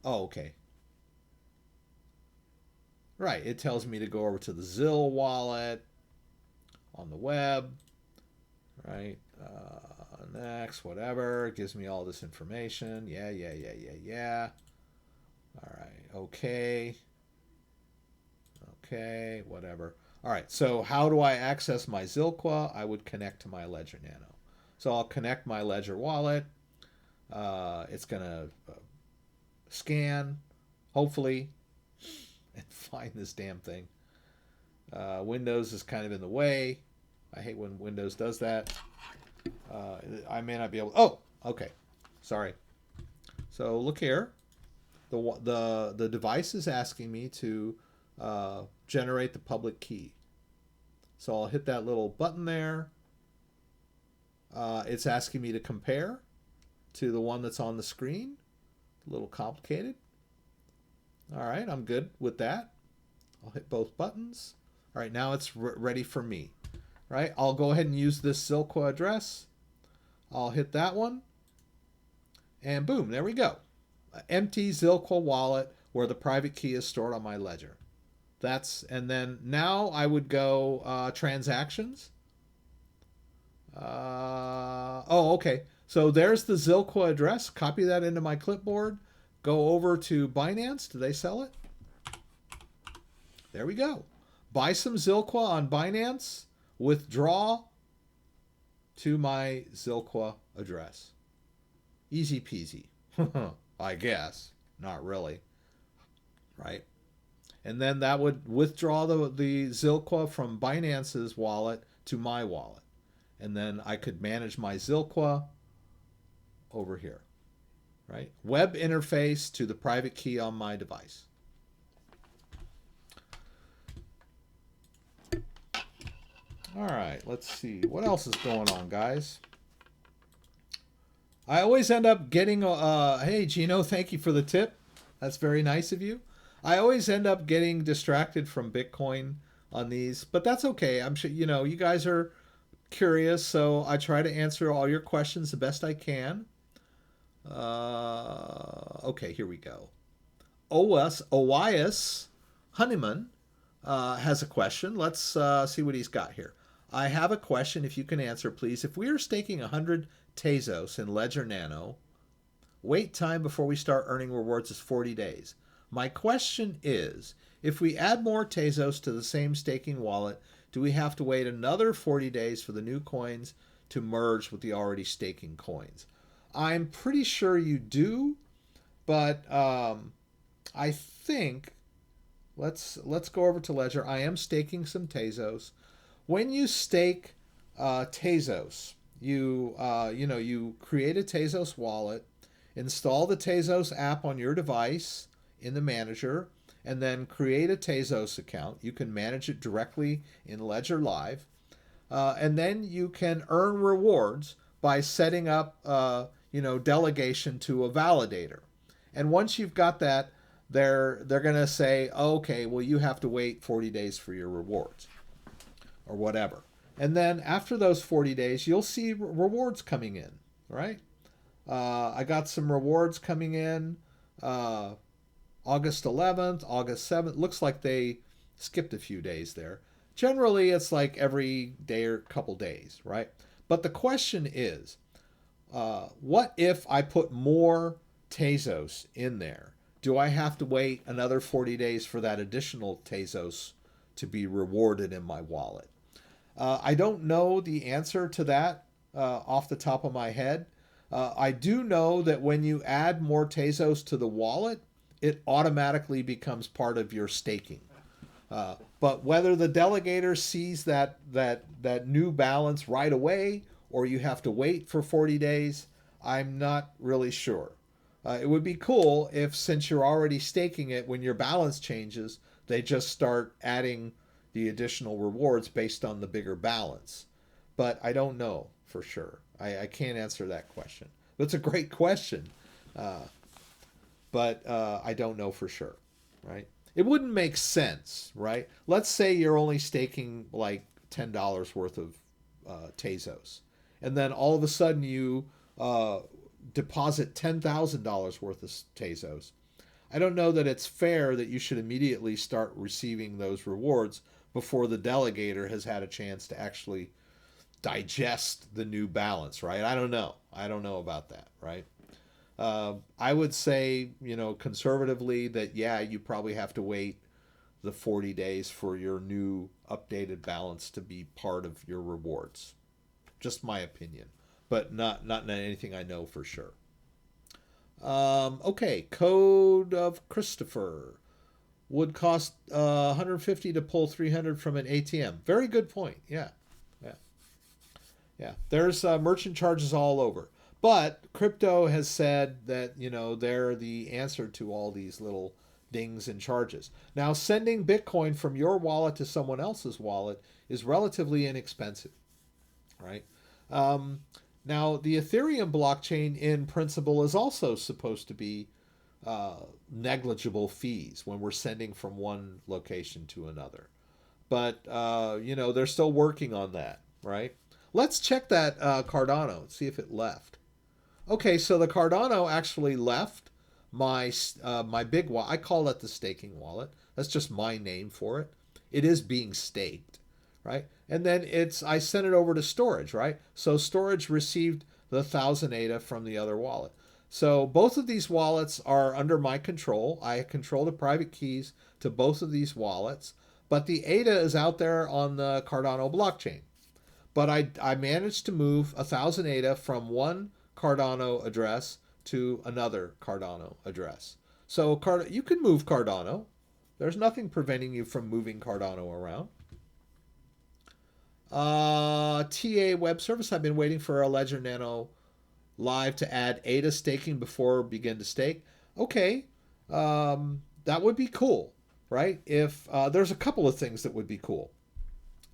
okay. Right, it tells me to go over to the Zill wallet on the web, right? Next, whatever. It gives me all this information. Yeah. All right, okay, whatever. All right, so how do I access my Zilqua? I would connect to my Ledger Nano. So I'll connect my Ledger wallet. It's going to scan, hopefully, and find this damn thing. Windows is kind of in the way. I hate when Windows does that. I may not be able. Oh, okay. Sorry. So look here. The device is asking me to generate the public key. So I'll hit that little button there. It's asking me to compare to the one that's on the screen. A little complicated. All right, I'm good with that. I'll hit both buttons. All right, now it's ready for me. Right, I'll go ahead and use this Zilqua address. I'll hit that one. And boom, there we go. Empty Zilqua wallet where the private key is stored on my ledger. And then now I would go transactions. Okay. So there's the Zilqua address. Copy that into my clipboard. Go over to Binance. Do they sell it? There we go. Buy some Zilqua on Binance. Withdraw to my Zilqua address. Easy peasy. I guess. Not really. Right? And then that would withdraw the Zilqua from Binance's wallet to my wallet. And then I could manage my Zilqua over here. Right? Web interface to the private key on my device. All right, let's see. What else is going on, guys? I always end up getting, hey, Gino, thank you for the tip. That's very nice of you. I always end up getting distracted from Bitcoin on these, but that's okay. I'm sure, you guys are curious, so I try to answer all your questions the best I can. Okay, here we go. Oias Honeyman has a question. Let's see what he's got here. I have a question, if you can answer, please. If we are staking 100 Tezos in Ledger Nano, wait time before we start earning rewards is 40 days. My question is, if we add more Tezos to the same staking wallet, do we have to wait another 40 days for the new coins to merge with the already staking coins. I'm pretty sure you do, but I think let's go over to Ledger. I am staking some Tezos. When you stake Tezos, you create a Tezos wallet, install the Tezos app on your device in the manager, and then create a Tezos account. You can manage it directly in Ledger Live, and then you can earn rewards by setting up delegation to a validator. And once you've got that, they're going to say, okay, well, you have to wait 40 days for your rewards or whatever. And then after those 40 days, you'll see rewards coming in, right? I got some rewards coming in August 11th, August 7th. Looks like they skipped a few days there. Generally, it's like every day or couple days, right? But the question is, what if I put more Tezos in there? Do I have to wait another 40 days for that additional Tezos to be rewarded in my wallet? I don't know the answer to that off the top of my head. I do know that when you add more Tezos to the wallet, it automatically becomes part of your staking. But whether the delegator sees that new balance right away or you have to wait for 40 days, I'm not really sure. It would be cool if, since you're already staking it, when your balance changes, they just start adding the additional rewards based on the bigger balance. But I don't know for sure. I can't answer that question. But it's a great question. But I don't know for sure, right? It wouldn't make sense, right? Let's say you're only staking like $10 worth of Tezos. And then all of a sudden you deposit $10,000 worth of Tezos. I don't know that it's fair that you should immediately start receiving those rewards before the delegator has had a chance to actually digest the new balance, right? I don't know. I don't know about that, right? I would say, conservatively that, yeah, you probably have to wait the 40 days for your new updated balance to be part of your rewards. Just my opinion, but not anything I know for sure. Okay, Code of Christopher. Would cost $150 to pull 300 from an ATM. Very good point. Yeah. There's merchant charges all over. But crypto has said that, they're the answer to all these little dings and charges. Now, sending Bitcoin from your wallet to someone else's wallet is relatively inexpensive, right? Now, the Ethereum blockchain in principle is also supposed to be negligible fees when we're sending from one location to another. But, they're still working on that, right? Let's check that Cardano and see if it left. Okay, so the Cardano actually left my big wallet. I call it the staking wallet. That's just my name for it. It is being staked, right? And then I sent it over to storage, right? So storage received the 1,000 ADA from the other wallet. So both of these wallets are under my control. I control the private keys to both of these wallets, but the ADA is out there on the Cardano blockchain. But I managed to move 1,000 ADA from one Cardano address to another Cardano address. So you can move Cardano. There's nothing preventing you from moving Cardano around. TA web service. I've been waiting for a Ledger Nano Live to add ADA staking before begin to stake. Okay, that would be cool, right? If there's a couple of things that would be cool.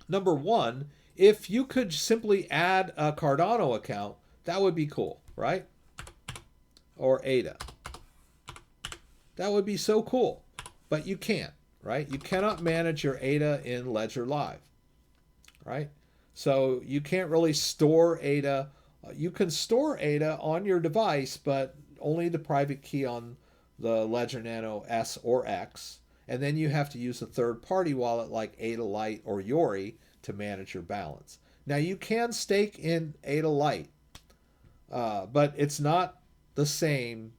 Number one, if you could simply add a Cardano account, that would be cool, right? Or ADA. That would be so cool. But you can't, right? You cannot manage your ADA in Ledger Live, right? So you can't really store ADA. You can store ADA on your device, but only the private key on the Ledger Nano S or X. And then you have to use a third-party wallet like ADA Lite or Yori to manage your balance. Now, you can stake in ADA Lite, but it's not the same,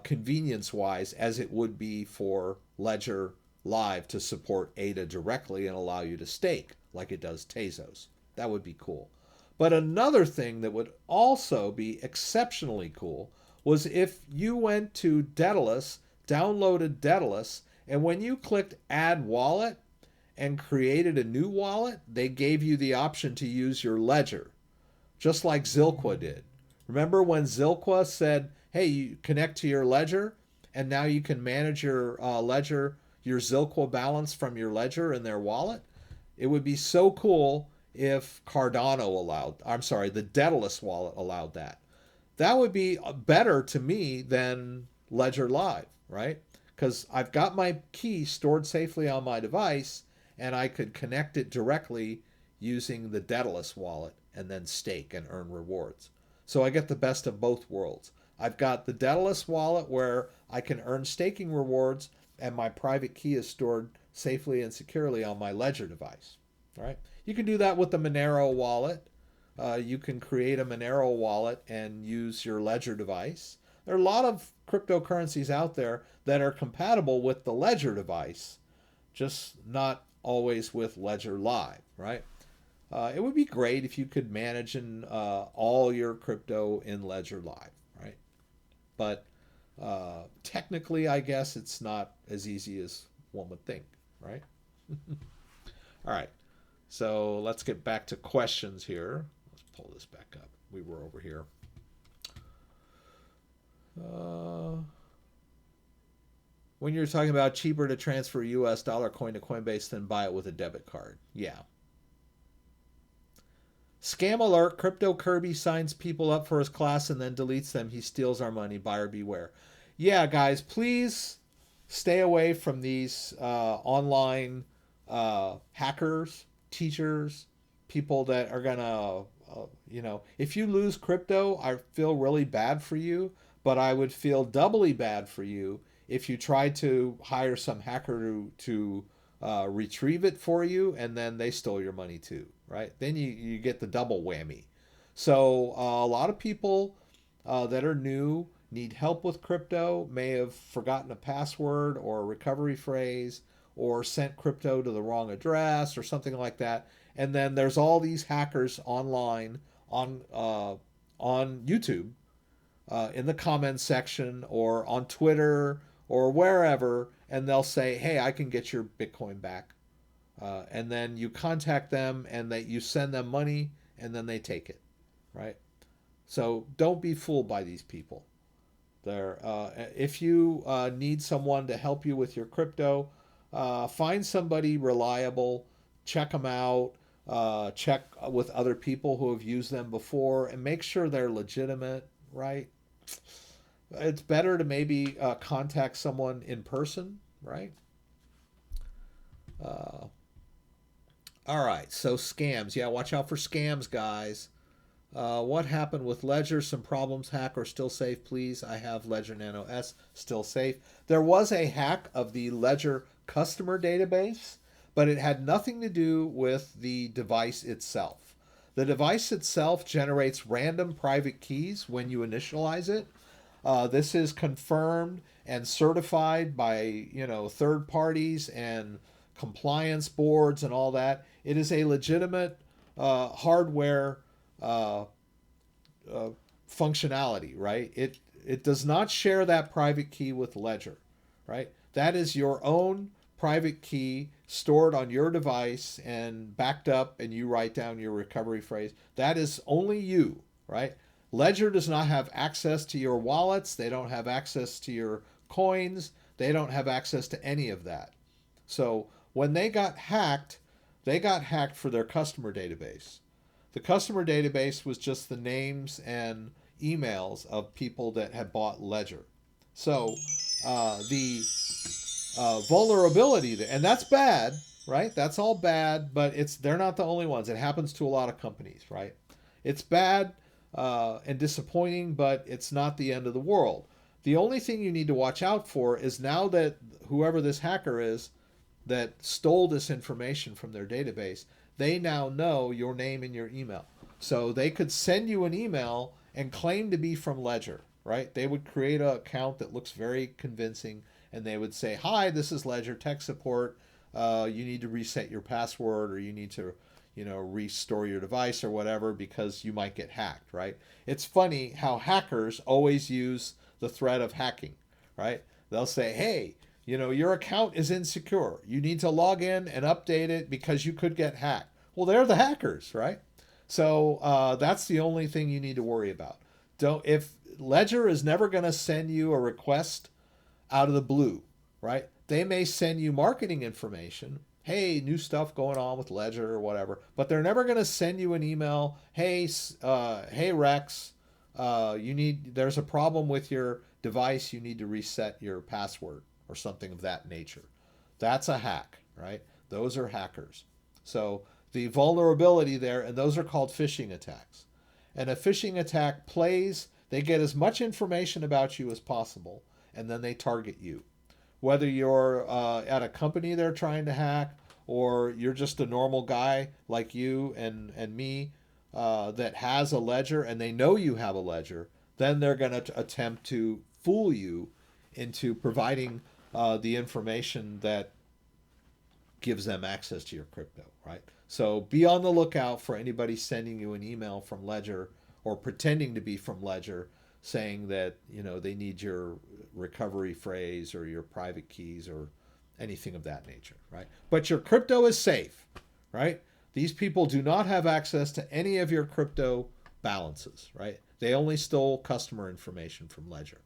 convenience-wise as it would be for Ledger Live to support ADA directly and allow you to stake like it does Tezos. That would be cool. But another thing that would also be exceptionally cool was if you went to Daedalus, downloaded Daedalus, and when you clicked Add Wallet and created a new wallet, they gave you the option to use your ledger, just like Zilqua did. Remember when Zilqua said, hey, you connect to your ledger, and now you can manage your ledger, your Zilqua balance from your ledger in their wallet? It would be so cool if Cardano allowed, I'm sorry, the Daedalus wallet allowed that. That would be better to me than Ledger Live, right? Because I've got my key stored safely on my device, and I could connect it directly using the Daedalus wallet and then stake and earn rewards. So I get the best of both worlds. I've got the Daedalus wallet where I can earn staking rewards, and my private key is stored safely and securely on my Ledger device. All right. You can do that with the Monero wallet. You can create a Monero wallet and use your Ledger device. There are a lot of cryptocurrencies out there that are compatible with the Ledger device, just not always with Ledger Live, right? It would be great if you could manage all your crypto in Ledger Live, right? But technically, I guess it's not as easy as one would think, right? All right. So let's get back to questions here. Let's pull this back up. We were over here. When you're talking about cheaper to transfer US dollar coin to Coinbase than buy it with a debit card. Yeah. Scam alert. Crypto Kirby signs people up for his class and then deletes them. He steals our money. Buyer beware. Yeah, guys, please stay away from these online hackers, teachers, people that are gonna, if you lose crypto, I feel really bad for you, but I would feel doubly bad for you if you tried to hire some hacker to retrieve it for you and then they stole your money too, right? Then you get the double whammy. So a lot of people that are new need help with crypto, may have forgotten a password or a recovery phrase, or sent crypto to the wrong address or something like that. And then there's all these hackers online on YouTube, in the comments section or on Twitter or wherever, and they'll say, hey, I can get your Bitcoin back. And then you contact them and you send them money and then they take it, right? So don't be fooled by these people. If you need someone to help you with your crypto, find somebody reliable, check them out, check with other people who have used them before, and make sure they're legitimate, right? It's better to maybe contact someone in person, right? All right, so scams. Yeah, watch out for scams, guys. What happened with Ledger? Some problems. Hack or still safe, please. I have Ledger Nano S, still safe. There was a hack of the Ledger customer database, but it had nothing to do with the device itself. The device itself generates random private keys when you initialize it. This is confirmed and certified by third parties and compliance boards and all that. It is a legitimate hardware functionality, right? It does not share that private key with Ledger, right? That is your own private key stored on your device and backed up, and you write down your recovery phrase. That is only you, right? Ledger does not have access to your wallets. They don't have access to your coins. They don't have access to any of that. So when they got hacked for their customer database. The customer database was just the names and emails of people that had bought Ledger. So the vulnerability, and that's bad, right? That's all bad, but they're not the only ones. It happens to a lot of companies, right? It's bad and disappointing, but it's not the end of the world. The only thing you need to watch out for is now that whoever this hacker is that stole this information from their database, they now know your name and your email. So they could send you an email and claim to be from Ledger, right? They would create an account that looks very convincing, and they would say, hi, this is Ledger tech support. You need to reset your password, or you need to, restore your device or whatever, because you might get hacked, right? It's funny how hackers always use the threat of hacking, right? They'll say, hey, your account is insecure. You need to log in and update it because you could get hacked. Well, they're the hackers, right? So that's the only thing you need to worry about. If Ledger is never going to send you a request out of the blue, right? They may send you marketing information. Hey, new stuff going on with Ledger or whatever, but they're never going to send you an email. Hey, Rex, there's a problem with your device. You need to reset your password or something of that nature. That's a hack, right? Those are hackers. So the vulnerability there, and those are called phishing attacks. And a phishing attack they get as much information about you as possible, and then they target you. Whether you're at a company they're trying to hack, or you're just a normal guy like you and me that has a ledger and they know you have a ledger, then they're going to attempt to fool you into providing the information that gives them access to your crypto, right? So be on the lookout for anybody sending you an email from Ledger or pretending to be from Ledger saying that they need your recovery phrase or your private keys or anything of that nature, right? But your crypto is safe, right? These people do not have access to any of your crypto balances, right? They only stole customer information from Ledger.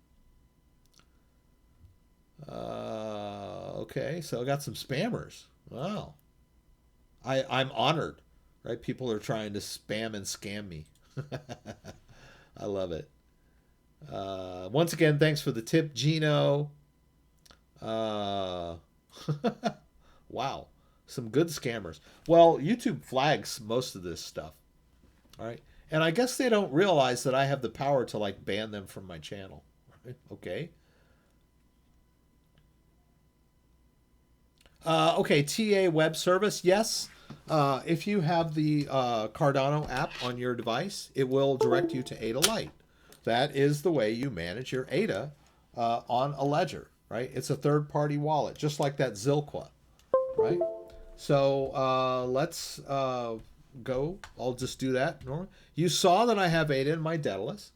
Okay, so I got some spammers. Wow. I'm honored, right? People are trying to spam and scam me. I love it. Once again, thanks for the tip, Gino. Wow, some good scammers. Well, YouTube flags most of this stuff, all right? And I guess they don't realize that I have the power to ban them from my channel. Right? Okay. Okay, TA web service. Yes. If you have the Cardano app on your device, it will direct you to ADA Lite. That is the way you manage your ADA on a ledger, right? It's a third-party wallet, just like that Zilqua, right? So let's go. I'll just do that. You saw that I have ADA in my Daedalus,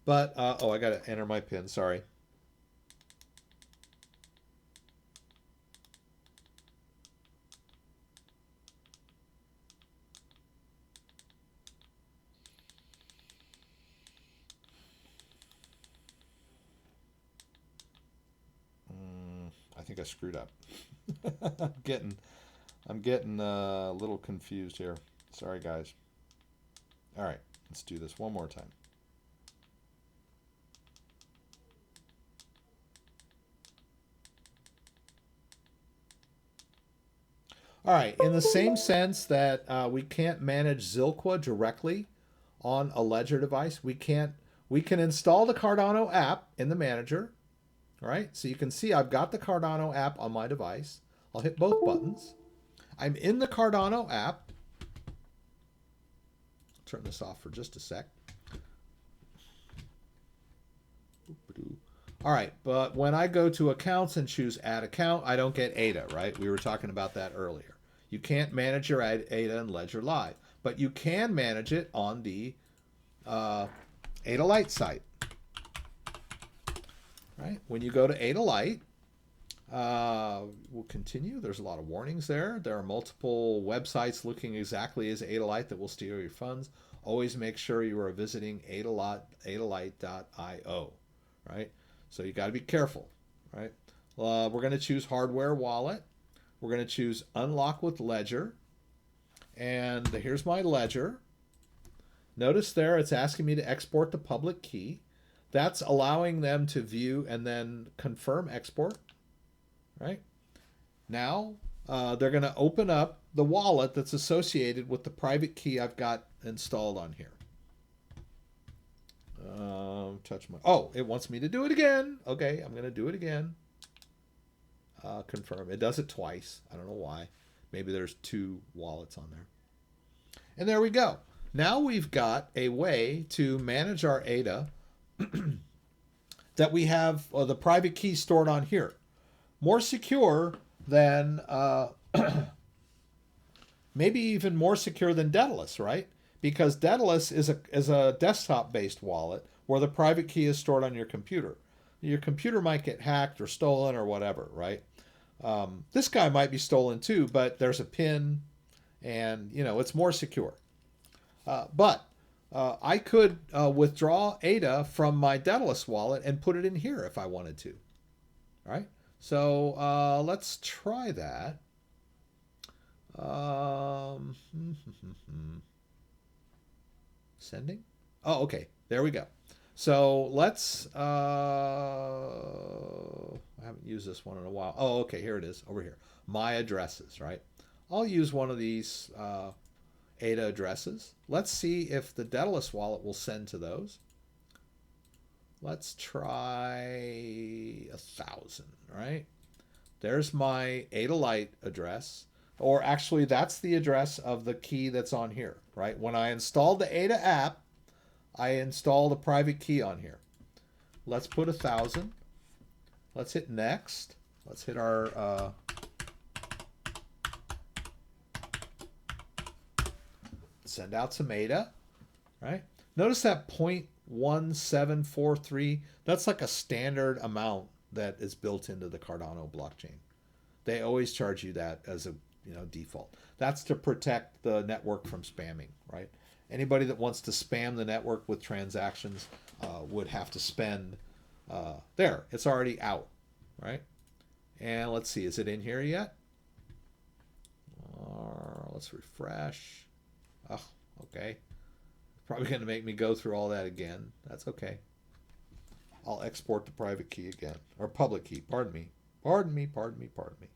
but I got to enter my PIN. Sorry. I think I screwed up. I'm getting a little confused here. Sorry, guys. All right, let's do this one more time. All right, in the same sense that we can't manage Zilqua directly on a Ledger device, we can install the Cardano app in the manager. All right, so you can see I've got the Cardano app on my device. I'll hit both buttons. I'm in the Cardano app. Turn this off for just a sec. All right, but when I go to accounts and choose add account, I don't get ADA, right? We were talking about that earlier. You can't manage your ADA in Ledger Live, but you can manage it on the ADA Lite site. Right? When you go to ADA Lite, we'll continue. There's a lot of warnings there. There are multiple websites looking exactly as ADA Lite that will steal your funds. Always make sure you are visiting adalite.io, right? So you got to be careful, right? We're going to choose hardware wallet. We're going to choose unlock with Ledger. And here's my Ledger. Notice there it's asking me to export the public key. That's allowing them to view and then confirm export, right? Now, they're going to open up the wallet that's associated with the private key I've got installed on here. It wants me to do it again. Okay, I'm going to do it again. Confirm. It does it twice. I don't know why. Maybe there's two wallets on there. And there we go. Now we've got a way to manage our ADA that we have the private key stored on here. More secure than maybe even more secure than Daedalus, right? Because Daedalus is a desktop-based wallet where the private key is stored on your computer. Your computer might get hacked or stolen or whatever, right? This guy might be stolen too, but there's a PIN, and it's more secure. But I could withdraw ADA from my Daedalus wallet and put it in here if I wanted to. All right, so let's try that. Sending. Oh, okay. There we go. So let's. I haven't used this one in a while. Oh, okay. Here it is. Over here. My addresses. Right. I'll use one of these ADA addresses. Let's see if the Daedalus wallet will send to those. Let's try 1,000. Right. There's my ADA Lite address. Or actually, that's the address of the key that's on here, right? When I installed the ADA app, I installed a private key on here. Let's put 1,000. Let's hit next. Let's hit our send out some ADA, right? Notice that 0.1743. That's like a standard amount that is built into the Cardano blockchain. They always charge you that as a default. That's to protect the network from spamming, right? Anybody that wants to spam the network with transactions would have to spend. There, it's already out, right? And let's see, is it in here yet? Let's refresh. Oh, okay. Probably going to make me go through all that again. That's okay. I'll export the private key again, or public key. Pardon me. Pardon me. Pardon me. Pardon me.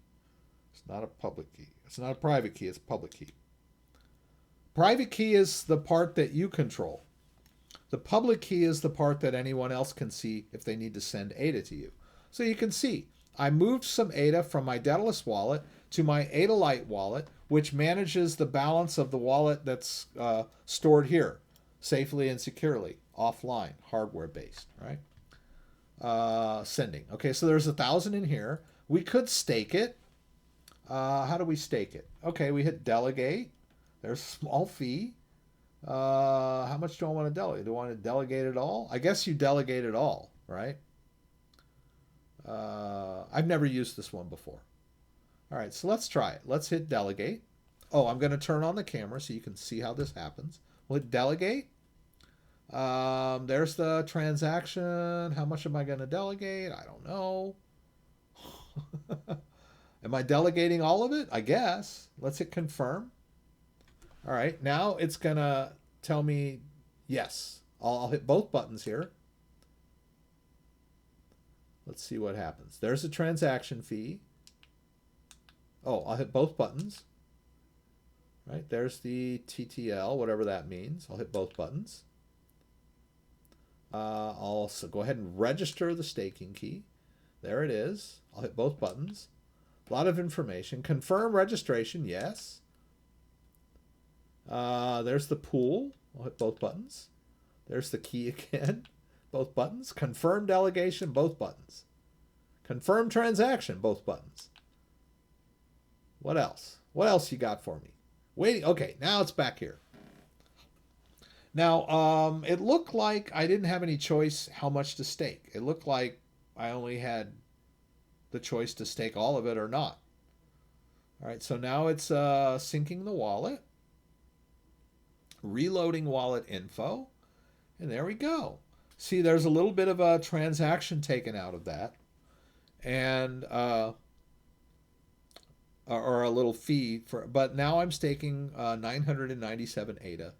It's not a public key. It's not a private key. It's a public key. Private key is the part that you control. The public key is the part that anyone else can see if they need to send ADA to you. So you can see, I moved some ADA from my Daedalus wallet to my ADA Lite wallet, which manages the balance of the wallet that's stored here, safely and securely, offline, hardware-based, right? Sending. Okay, so there's 1,000 in here. We could stake it. How do we stake it? Okay, we hit delegate. There's a small fee. How much do I want to delegate? Do I want to delegate it all? I guess you delegate it all, right? I've never used this one before. All right, so let's try it. Let's hit delegate. Oh, I'm going to turn on the camera so you can see how this happens. We'll hit delegate. There's the transaction. How much am I going to delegate? I don't know. Am I delegating all of it? I guess. Let's hit confirm. All right, now it's going to tell me yes. I'll hit both buttons here. Let's see what happens. There's a transaction fee. Oh, I'll hit both buttons. Right, there's the TTL, whatever that means. I'll hit both buttons. I'll also go ahead and register the staking key. There it is. I'll hit both buttons. A lot of information. Confirm registration, yes. There's the pool. I'll hit both buttons. There's the key again. Both buttons. Confirm delegation, both buttons. Confirm transaction, both buttons. What else? What else you got for me? Waiting. Okay, now it's back here. Now, it looked like I didn't have any choice how much to stake. It looked like I only had the choice to stake all of it or not. All right, so now it's syncing the wallet, reloading wallet info, and there we go. See, there's a little bit of a transaction taken out of that, and or a little fee for. But now I'm staking 997 ADA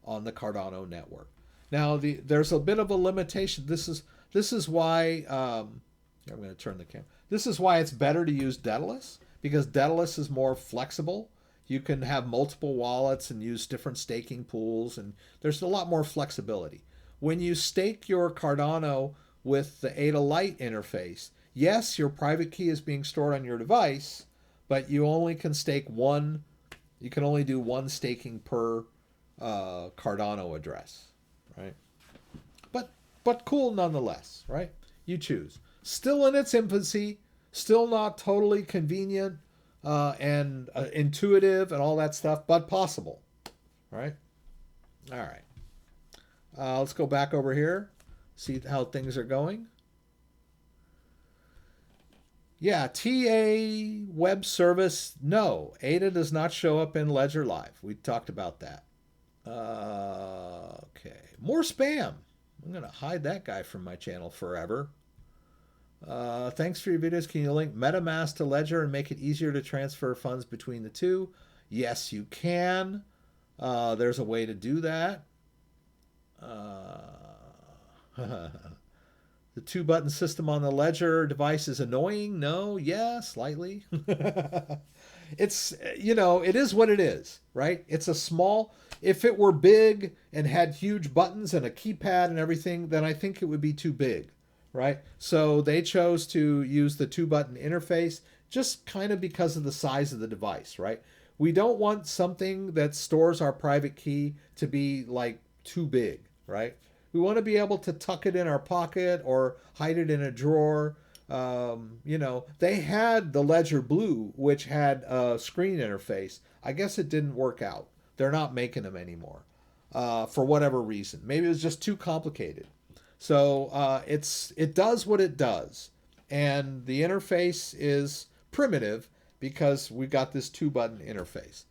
on the Cardano network. Now there's a bit of a limitation. This is why I'm going to turn the camera. This is why it's better to use Daedalus, because Daedalus is more flexible. You can have multiple wallets and use different staking pools, and there's a lot more flexibility. When you stake your Cardano with the ADA Lite interface, yes, your private key is being stored on your device, but you only can stake one. You can only do one staking per Cardano address, right? But cool nonetheless, right? You choose. Still in its infancy, still not totally convenient. and intuitive and all that stuff, but possible, right? All right. Let's go back over here, see how things are going. Yeah, TA web service, no. ADA does not show up in Ledger Live. We talked about that. Okay, more spam. I'm going to hide that guy from my channel forever. Thanks for your videos. Can you link Metamask to Ledger and make it easier to transfer funds between the two? Yes, you can. There's a way to do that. The two-button system on the Ledger device is annoying. No, yeah, slightly. It's, it is what it is, right? It's a small, if it were big and had huge buttons and a keypad and everything, then I think it would be too big, right? So they chose to use the two-button interface just kind of because of the size of the device, right? We don't want something that stores our private key to be like too big, right? We want to be able to tuck it in our pocket or hide it in a drawer. They had the Ledger Blue, which had a screen interface. I guess it didn't work out. They're not making them anymore for whatever reason. Maybe it was just too complicated. So it does what it does. And the interface is primitive because we got this two-button interface.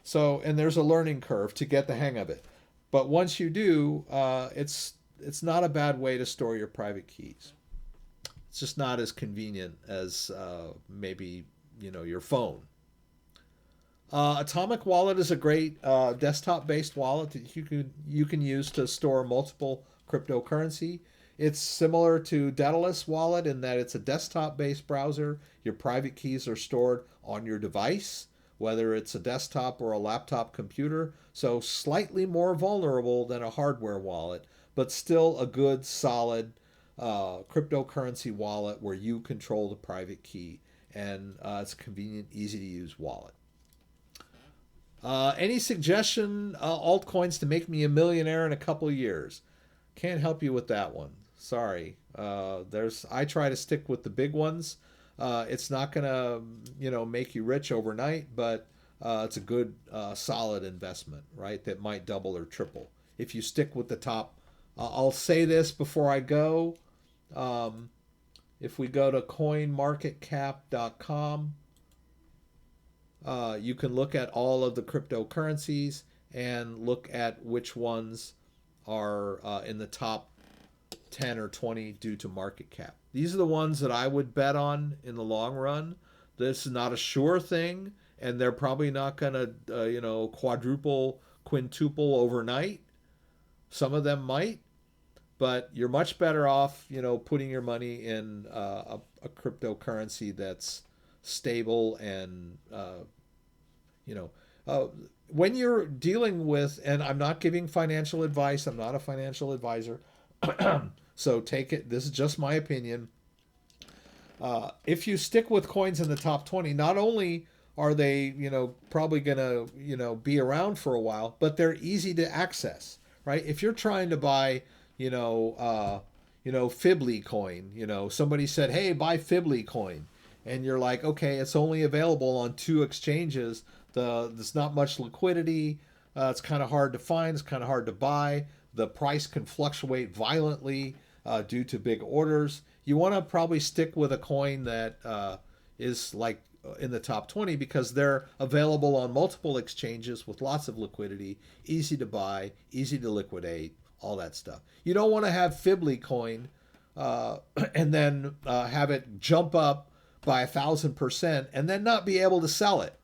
So, and there's a learning curve to get the hang of it. But once you do, it's not a bad way to store your private keys. It's just not as convenient as maybe your phone. Atomic Wallet is a great desktop-based wallet that you can use to store multiple cryptocurrency. It's similar to Daedalus Wallet in that it's a desktop-based browser. Your private keys are stored on your device, whether it's a desktop or a laptop computer. So slightly more vulnerable than a hardware wallet, but still a good, solid cryptocurrency wallet where you control the private key. And it's a convenient, easy to use wallet. Any suggestion altcoins to make me a millionaire in a couple of years? Can't help you with that one. Sorry. I try to stick with the big ones. It's not gonna make you rich overnight, but it's a good solid investment, right? That might double or triple if you stick with the top. I'll say this before I go. If we go to coinmarketcap.com, you can look at all of the cryptocurrencies and look at which ones are in the top 10 or 20 due to market cap. These are the ones that I would bet on in the long run. This is not a sure thing, and they're probably not going to, quadruple, quintuple overnight. Some of them might, but you're much better off, putting your money in a cryptocurrency that's stable and, when you're dealing with, and I'm not giving financial advice, I'm not a financial advisor, so take it, this is just my opinion. If you stick with coins in the top 20, not only are they, probably going to, be around for a while, but they're easy to access, right? If you're trying to buy, Fibly coin, somebody said, hey, buy Fibly coin. And you're like, okay, it's only available on 2 exchanges. There's not much liquidity. It's kind of hard to find. It's kind of hard to buy. The price can fluctuate violently due to big orders. You want to probably stick with a coin that is like in the top 20 because they're available on multiple exchanges with lots of liquidity, easy to buy, easy to liquidate, all that stuff. You don't want to have Fibly coin and then have it jump up by 1,000% and then not be able to sell it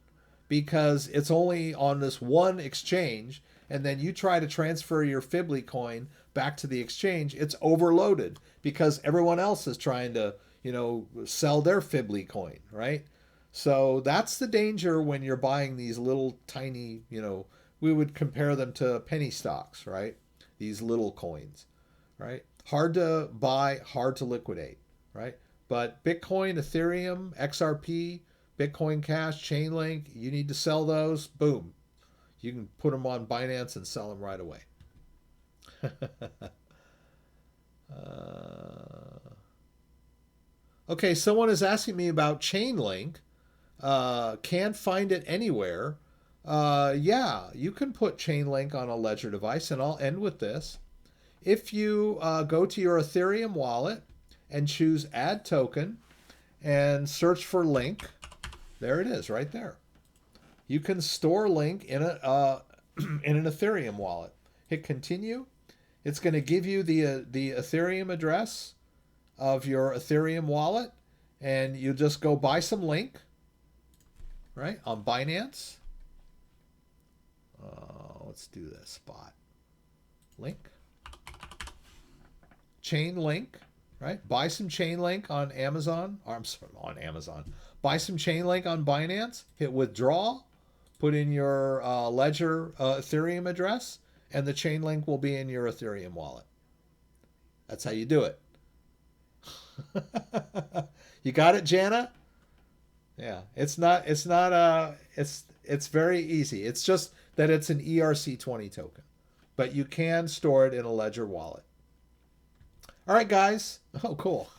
because it's only on this one exchange, and then you try to transfer your Fibly coin back to the exchange, it's overloaded because everyone else is trying to, sell their Fibly coin, right? So that's the danger when you're buying these little tiny, we would compare them to penny stocks, right? These little coins, right? Hard to buy, hard to liquidate, right? But Bitcoin, Ethereum, XRP, Bitcoin Cash, Chainlink, you need to sell those, boom. You can put them on Binance and sell them right away. Okay, someone is asking me about Chainlink. can't find it anywhere, yeah, you can put Chainlink on a Ledger device, and I'll end with this. If you go to your Ethereum wallet and choose Add Token and search for Link, there it is right there. You can store Link in in an Ethereum wallet. Hit Continue. It's going to give you the Ethereum address of your Ethereum wallet, and you just go buy some Link, right, on Binance. Let's do this. Spot Link. Chainlink, right? Buy some Chainlink on Amazon. Or, I'm sorry, on Amazon. Buy some Chainlink on Binance. Hit withdraw. Put in your Ledger Ethereum address, and the Chainlink will be in your Ethereum wallet. That's how you do it. You got it, Jana? Yeah, it's very easy. It's just that it's an ERC20 token, but you can store it in a Ledger wallet. All right, guys. Oh, cool.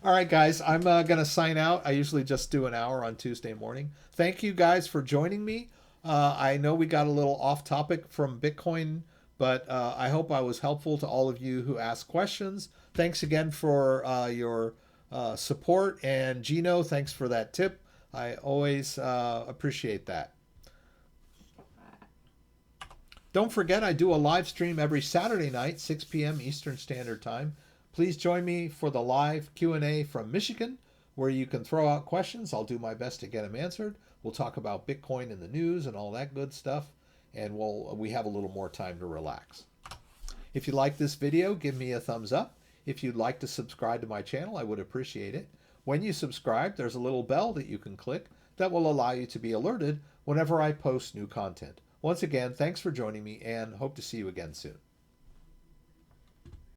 All right, guys. I'm going to sign out. I usually just do an hour on Tuesday morning. Thank you guys for joining me. I know we got a little off topic from Bitcoin, but I hope I was helpful to all of you who asked questions. Thanks again for your support. And Gino, thanks for that tip. I always appreciate that. Don't forget, I do a live stream every Saturday night, 6 p.m. Eastern Standard Time. Please join me for the live Q&A from Michigan, where you can throw out questions. I'll do my best to get them answered. We'll talk about Bitcoin in the news and all that good stuff, and we have a little more time to relax. If you like this video, give me a thumbs up. If you'd like to subscribe to my channel, I would appreciate it. When you subscribe, there's a little bell that you can click that will allow you to be alerted whenever I post new content. Once again, thanks for joining me, and hope to see you again soon.